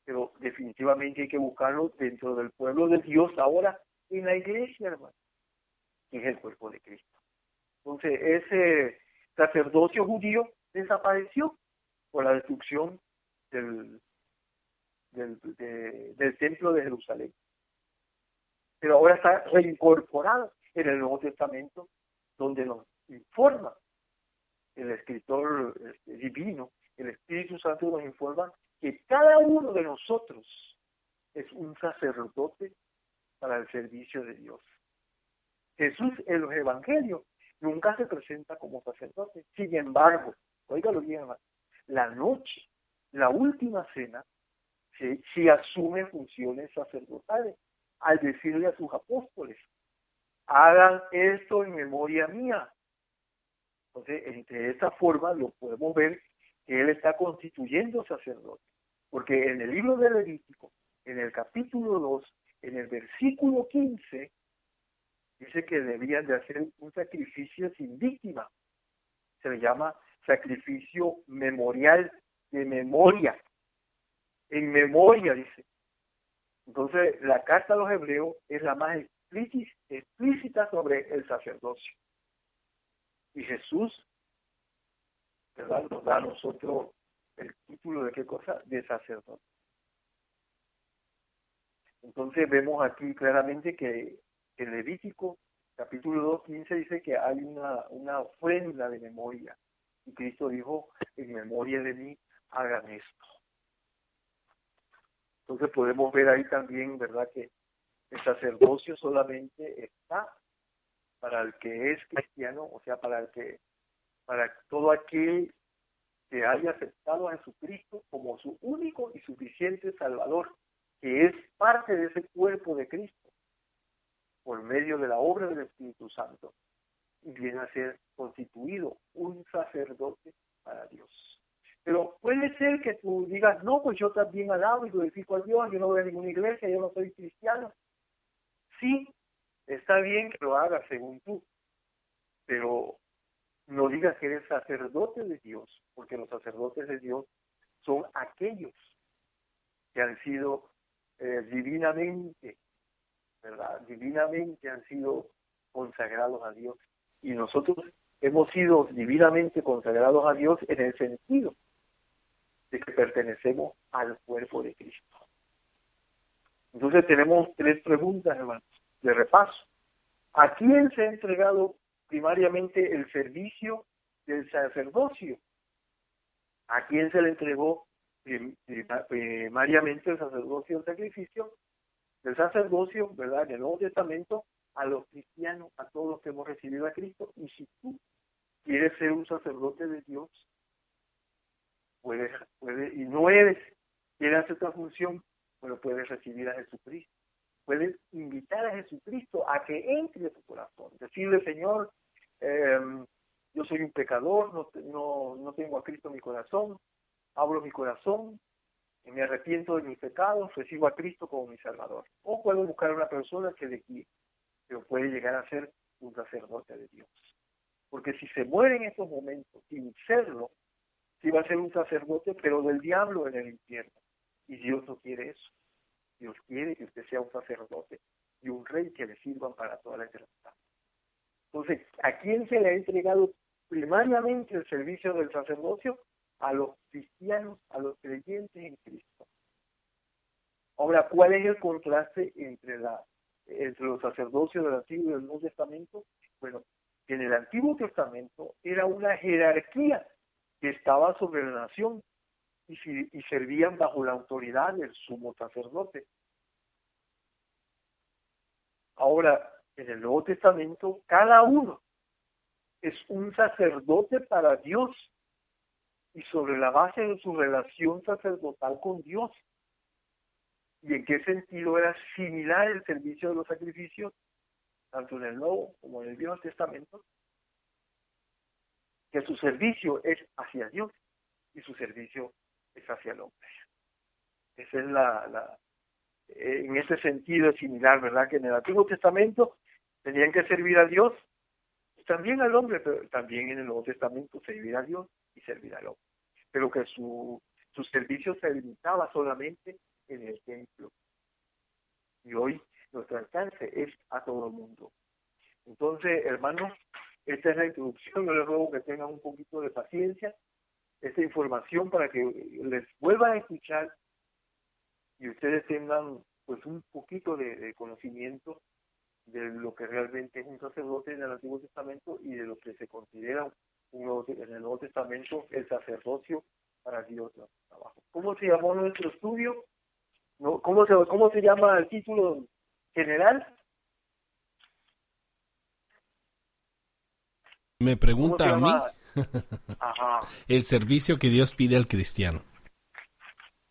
Pero definitivamente hay que buscarlo dentro del pueblo de Dios ahora en la iglesia, hermano, que es el cuerpo de Cristo. Entonces, ese sacerdocio judío desapareció por la destrucción del templo de Jerusalén. Pero ahora está reincorporado en el Nuevo Testamento, donde nos informa el escritor divino, el Espíritu Santo nos informa que cada uno de nosotros es un sacerdote para el servicio de Dios. Jesús en los evangelios nunca se presenta como sacerdote. Sin embargo, óigalo bien, hermano, la noche, la última cena, sí asume funciones sacerdotales al decirle a sus apóstoles, hagan esto en memoria mía. Entonces, de esta forma lo podemos ver que él está constituyendo sacerdote. Porque en el libro de Levítico, en el capítulo 2, en el versículo 15, dice que debían de hacer un sacrificio sin víctima. Se le llama sacrificio memorial, de memoria. En memoria, dice. Entonces, la carta a los hebreos es la más explícita sobre el sacerdocio. Y Jesús, ¿verdad?, nos da a nosotros el título de qué cosa, de sacerdote. Entonces vemos aquí claramente que en Levítico, capítulo 2, 15, dice que hay una ofrenda de memoria. Y Cristo dijo, en memoria de mí, hagan esto. Entonces podemos ver ahí también, ¿verdad?, que el sacerdocio solamente está para el que es cristiano, o sea, para todo aquel que haya aceptado a Jesucristo como su único y suficiente Salvador, que es parte de ese cuerpo de Cristo, por medio de la obra del Espíritu Santo, y viene a ser constituido un sacerdote para Dios. Pero puede ser que tú digas, no, pues yo también alabo y glorifico a Dios, yo no voy a ninguna iglesia, yo no soy cristiano. Sí, está bien que lo hagas según tú, pero no digas que eres sacerdote de Dios, porque los sacerdotes de Dios son aquellos que han sido divinamente, ¿verdad? Divinamente han sido consagrados a Dios. Y nosotros hemos sido divinamente consagrados a Dios en el sentido de que pertenecemos al cuerpo de Cristo. Entonces tenemos 3 preguntas, hermanos, de repaso. ¿A quién se ha entregado primariamente el servicio del sacerdocio? ¿A quién se le entregó primariamente el sacerdocio del sacrificio? Del sacerdocio, ¿verdad?, en el Nuevo Testamento, a los cristianos, a todos los que hemos recibido a Cristo. Y si tú quieres ser un sacerdote de Dios, puedes, y no quieres hacer esta función, pero puedes recibir a Jesucristo. Puedes invitar a Jesucristo a que entre a tu corazón. Decirle, Señor, yo soy un pecador, no tengo a Cristo en mi corazón, abro mi corazón, y me arrepiento de mis pecados, recibo a Cristo como mi Salvador. O puedo buscar a una persona que le guíe, pero puede llegar a ser un sacerdote de Dios. Porque si se muere en estos momentos sin serlo, sí va a ser un sacerdote, pero del diablo en el infierno. Y Dios no quiere eso. Dios quiere que usted sea un sacerdote y un rey que le sirvan para toda la eternidad. Entonces, ¿a quién se le ha entregado primariamente el servicio del sacerdocio? A los cristianos, a los creyentes en Cristo. Ahora, ¿cuál es el contraste entre los sacerdocios del Antiguo y del Nuevo Testamento? Bueno, en el Antiguo Testamento era una jerarquía que estaba sobre la nación y servían bajo la autoridad del sumo sacerdote. Ahora, en el Nuevo Testamento, cada uno es un sacerdote para Dios y sobre la base de su relación sacerdotal con Dios. ¿Y en qué sentido era similar el servicio de los sacrificios, tanto en el Nuevo como en el Viejo Testamento? Que su servicio es hacia Dios y su servicio es hacia el hombre. Esa es en ese sentido es similar, ¿verdad? Que en el Antiguo Testamento tenían que servir a Dios y también al hombre, pero también en el Nuevo Testamento servir a Dios y servir al hombre. Pero que su servicio se limitaba solamente en el templo. Y hoy nuestro alcance es a todo el mundo. Entonces, hermanos, esta es la introducción. Yo les ruego que tengan un poquito de paciencia, esta información para que les vuelvan a escuchar y ustedes tengan pues un poquito de conocimiento de lo que realmente es un sacerdote en el Antiguo Testamento y de lo que se considera en el Nuevo Testamento el sacerdocio para Dios. Trabajo. ¿Cómo se llamó nuestro estudio? ¿No? ¿Cómo se llama el título general? Me pregunta a mí. Ajá. El servicio que Dios pide al cristiano.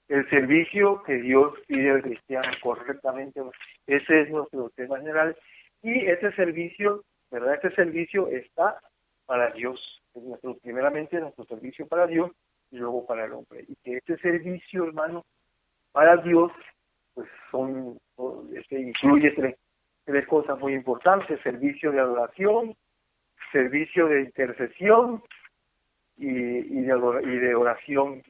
El servicio que Dios pide al cristiano, correctamente. Ese es nuestro tema general. Y ese servicio, ¿verdad? Este servicio está para Dios. Es primeramente nuestro servicio para Dios y luego para el hombre. Y que este servicio, hermano, para Dios, pues incluye tres cosas muy importantes: servicio de adoración, servicio de intercesión y de oración.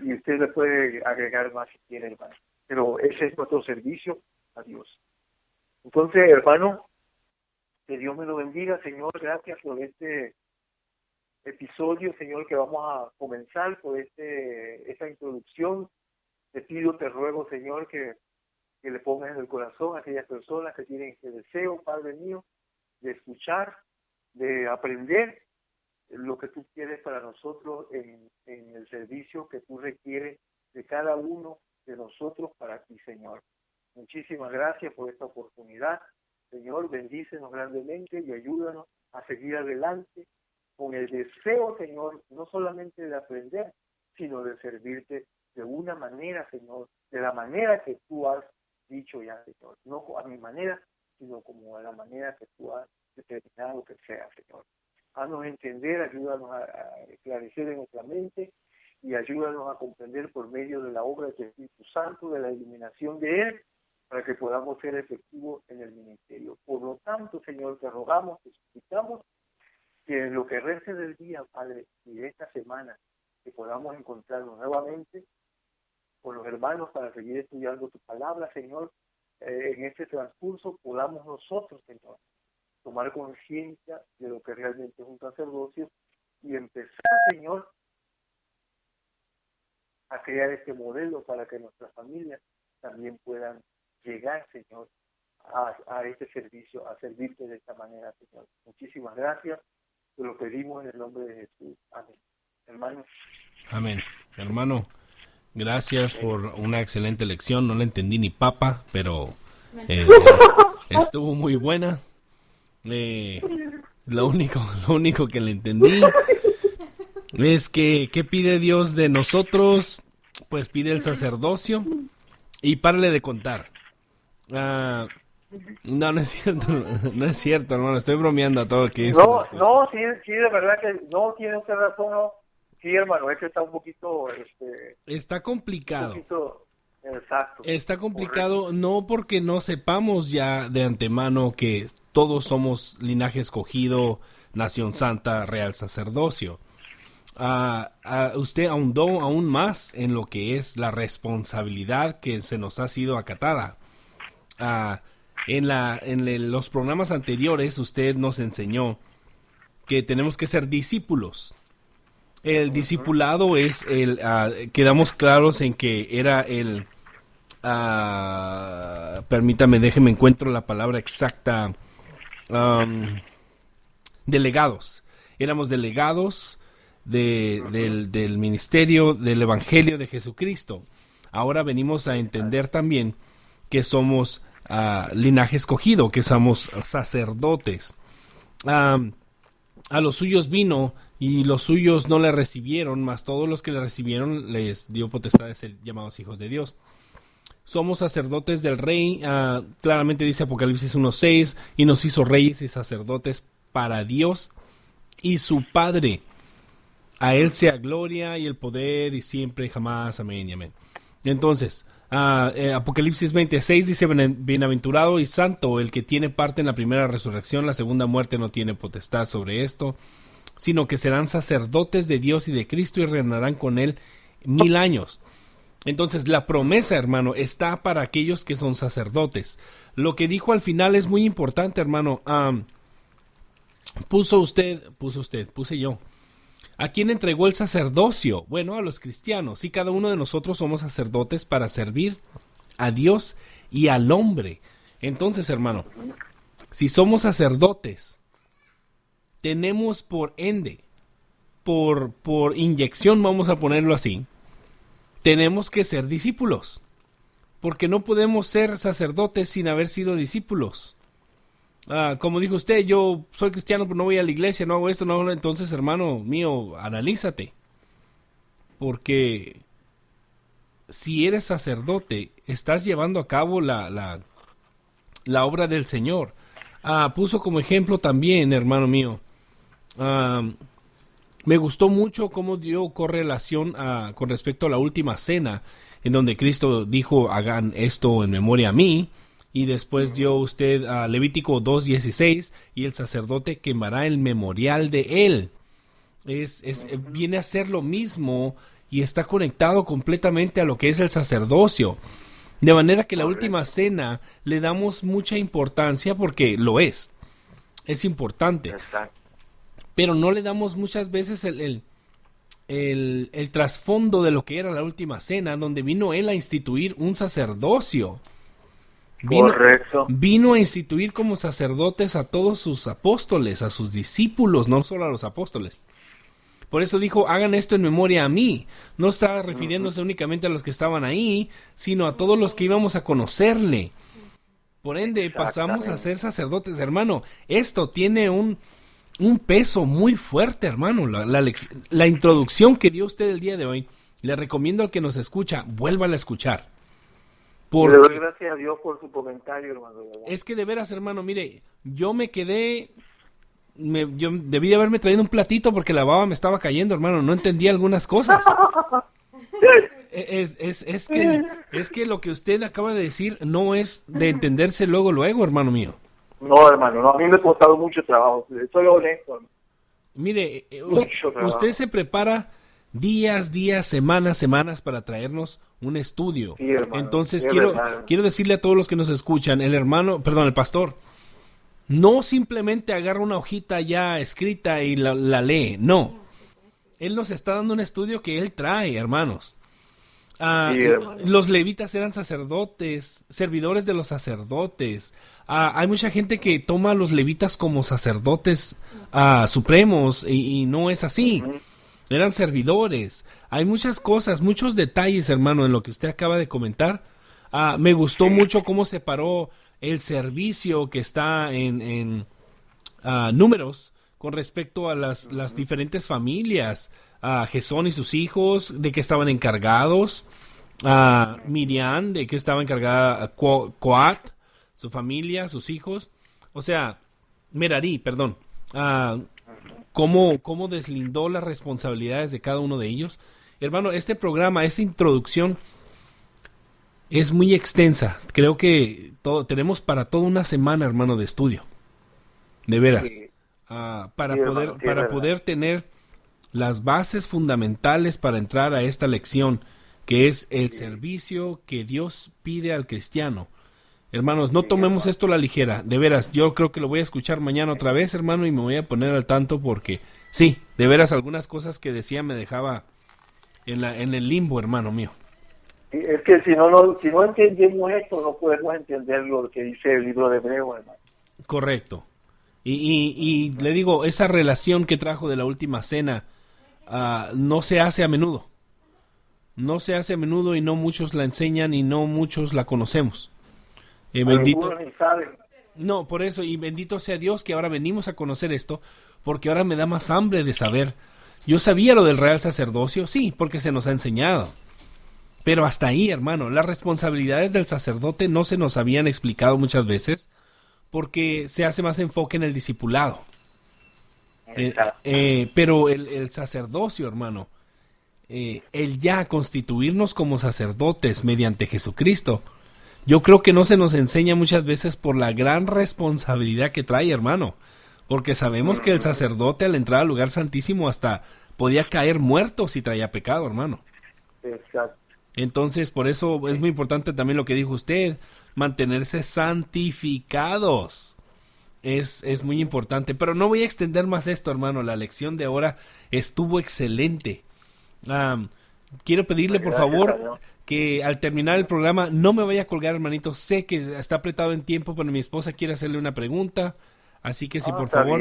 Y usted le puede agregar más si quiere, hermano. Pero ese es nuestro servicio a Dios. Entonces, hermano, que Dios me lo bendiga, Señor. Gracias por este episodio, Señor, que vamos a comenzar, por esta introducción. Te pido, te ruego, Señor, que le pongas en el corazón a aquellas personas que tienen este deseo, Padre mío, de escuchar, de aprender lo que tú quieres para nosotros en el servicio que tú requieres de cada uno de nosotros para ti, Señor. Muchísimas gracias por esta oportunidad. Señor, bendícenos grandemente y ayúdanos a seguir adelante con el deseo, Señor, no solamente de aprender, sino de servirte de una manera, Señor, de la manera que tú has dicho ya, Señor. No a mi manera, sino como a la manera que tú has determinado que sea, Señor. Haznos entender, ayúdanos a esclarecer en nuestra mente y ayúdanos a comprender por medio de la obra del Espíritu Santo, de la iluminación de Él, para que podamos ser efectivos en el ministerio. Por lo tanto, Señor, te rogamos, te suplicamos que en lo que reste del día, Padre, y de esta semana, que podamos encontrarnos nuevamente con los hermanos para seguir estudiando tu palabra, Señor. En este transcurso podamos nosotros, Señor, tomar conciencia de lo que realmente es un sacerdocio y empezar, Señor, a crear este modelo para que nuestras familias también puedan llegar, Señor, a este servicio, a servirte de esta manera, Señor. Muchísimas gracias. Te lo pedimos en el nombre de Jesús. Amén. Hermano. Amén. Hermano, gracias por una excelente lección. No la entendí ni papa, pero estuvo muy buena. Lo único que le entendí es que ¿qué pide Dios de nosotros? Pues pide el sacerdocio y párale de contar. No es cierto, no es cierto, hermano, estoy bromeando a todo lo que es. No, sí, de verdad que no tiene usted razón, no. Sí, hermano, es que está un poquito... está complicado. Exacto. Está complicado, correcto. No porque no sepamos ya de antemano que todos somos linaje escogido, nación santa, real sacerdocio. Usted ahondó aún más en lo que es la responsabilidad que se nos ha sido acatada. En los programas anteriores usted nos enseñó que tenemos que ser discípulos. El discipulado es quedamos claros en que era permítame, déjeme encuentro la palabra exacta, delegados. Éramos delegados del ministerio, del evangelio de Jesucristo. Ahora venimos a entender también que somos linaje escogido, que somos sacerdotes. A los suyos vino y los suyos no le recibieron, mas todos los que le recibieron les dio potestad de ser llamados hijos de Dios. Somos sacerdotes del rey, claramente dice Apocalipsis 1:6, y nos hizo reyes y sacerdotes para Dios y su Padre. A Él sea gloria y el poder y siempre y jamás. Amén y amén. Entonces, Apocalipsis 20:6 dice: bienaventurado y santo el que tiene parte en la primera resurrección, la segunda muerte no tiene potestad sobre esto, sino que serán sacerdotes de Dios y de Cristo y reinarán con Él 1000 años. Entonces la promesa, hermano, está para aquellos que son sacerdotes. Lo que dijo al final es muy importante, hermano. Puse yo. ¿A quién entregó el sacerdocio? Bueno, a los cristianos. Y cada uno de nosotros somos sacerdotes para servir a Dios y al hombre. Entonces, hermano, si somos sacerdotes, tenemos por ende, por inyección, vamos a ponerlo así, tenemos que ser discípulos. Porque no podemos ser sacerdotes sin haber sido discípulos. Como dijo usted, yo soy cristiano pero no voy a la iglesia, no hago esto, no hago... Entonces, hermano mío, analízate. Porque si eres sacerdote, estás llevando a cabo la obra del Señor. Puso como ejemplo también, hermano mío, me gustó mucho cómo dio correlación con respecto a la última cena, en donde Cristo dijo, hagan esto en memoria a mí. Y después dio usted a Levítico 2:16, y el sacerdote quemará el memorial de él. Viene a ser lo mismo y está conectado completamente a lo que es el sacerdocio. De manera que la última cena le damos mucha importancia porque lo es importante. Pero no le damos muchas veces el trasfondo de lo que era la última cena, donde vino él a instituir un sacerdocio. Vino a instituir como sacerdotes a todos sus apóstoles, a sus discípulos, no solo a los apóstoles. Por eso dijo, hagan esto en memoria a mí. No estaba refiriéndose únicamente a los que estaban ahí, sino a todos los que íbamos a conocerle. Por ende, pasamos a ser sacerdotes, hermano. Esto tiene un peso muy fuerte, hermano. La introducción que dio usted el día de hoy, le recomiendo al que nos escucha, vuélvala a escuchar. Le doy gracias a Dios por su comentario, hermano. Es que de veras, hermano, mire, yo me quedé... yo debí de haberme traído un platito porque la baba me estaba cayendo, hermano. No entendía algunas cosas. Es que lo que usted acaba de decir no es de entenderse luego, hermano mío. No, hermano, no, a mí me ha costado mucho trabajo. Soy honesto, hermano. Mire, usted se prepara días, semanas para traernos un estudio. Sí, hermano, entonces sí, quiero decirle a todos los que nos escuchan, el pastor, no simplemente agarra una hojita ya escrita y la lee, no. Él nos está dando un estudio que él trae, hermanos. Los levitas eran sacerdotes, servidores de los sacerdotes. Hay mucha gente que toma a los levitas como sacerdotes supremos y no es así. Eran servidores. Hay muchas cosas, muchos detalles, hermano, en lo que usted acaba de comentar. Me gustó mucho cómo separó el servicio que está en Números con respecto a las diferentes familias. Gesón y sus hijos, de que estaban encargados. Miriam, de que estaba encargada. Coat, su familia, sus hijos. O sea, Merari, perdón. Cómo deslindó las responsabilidades de cada uno de ellos. Hermano, este programa, esta introducción es muy extensa. Creo que tenemos para toda una semana, hermano, de estudio. De veras. Sí. Para poder tener las bases fundamentales para entrar a esta lección, que es el servicio que Dios pide al cristiano. Hermanos, no tomemos esto a la ligera, de veras. Yo creo que lo voy a escuchar mañana otra vez, hermano, y me voy a poner al tanto porque sí, de veras algunas cosas que decía me dejaba en el limbo, hermano mío. Es que si no entendemos esto, no podemos entender lo que dice el libro de Hebreos, hermano. Correcto. Y le digo, esa relación que trajo de la última cena no se hace a menudo. No se hace a menudo y no muchos la enseñan y no muchos la conocemos. Bendito. No, por eso, y bendito sea Dios que ahora venimos a conocer esto, porque ahora me da más hambre de saber. Yo sabía lo del real sacerdocio, sí, porque se nos ha enseñado. Pero hasta ahí, hermano, las responsabilidades del sacerdote no se nos habían explicado muchas veces, porque se hace más enfoque en el discipulado. Pero el sacerdocio, hermano, el ya constituirnos como sacerdotes mediante Jesucristo, yo creo que no se nos enseña muchas veces por la gran responsabilidad que trae, hermano, porque sabemos que el sacerdote al entrar al lugar santísimo hasta podía caer muerto si traía pecado, hermano. Exacto. Entonces, por eso es muy importante también lo que dijo usted, mantenerse santificados. Es muy importante, pero no voy a extender más esto, hermano. La lección de ahora estuvo excelente. Quiero pedirle, por favor, que al terminar el programa no me vaya a colgar, hermanito. Sé que está apretado en tiempo, pero mi esposa quiere hacerle una pregunta. Así que si por favor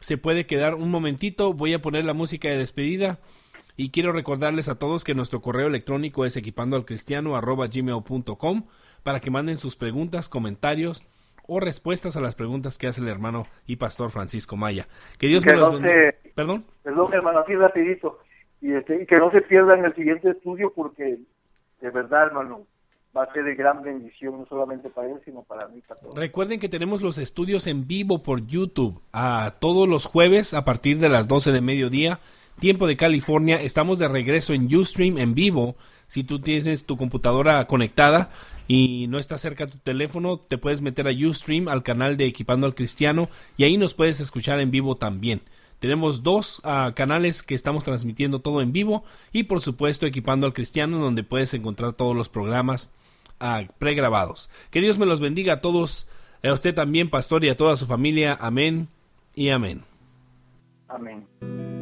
se puede quedar un momentito, voy a poner la música de despedida. Y quiero recordarles a todos que nuestro correo electrónico es equipandoalcristiano@gmail.com para que manden sus preguntas, comentarios o respuestas a las preguntas que hace el hermano y pastor Francisco Maya. Que Dios me los bendiga. ¿Perdón? Perdón, hermano, aquí rapidito. Y que no se pierdan el siguiente estudio porque, de verdad, hermano, va a ser de gran bendición, no solamente para él, sino para mí, para todos. Recuerden que tenemos los estudios en vivo por YouTube todos los jueves a partir de las 12 de mediodía, tiempo de California. Estamos de regreso en Ustream en vivo. Si tú tienes tu computadora conectada y no está cerca tu teléfono, te puedes meter a Ustream, al canal de Equipando al Cristiano, y ahí nos puedes escuchar en vivo también. Tenemos dos canales que estamos transmitiendo todo en vivo y por supuesto Equipando al Cristiano, donde puedes encontrar todos los programas pregrabados. Que Dios me los bendiga a todos, a usted también, pastor, y a toda su familia. Amén y amén. Amén.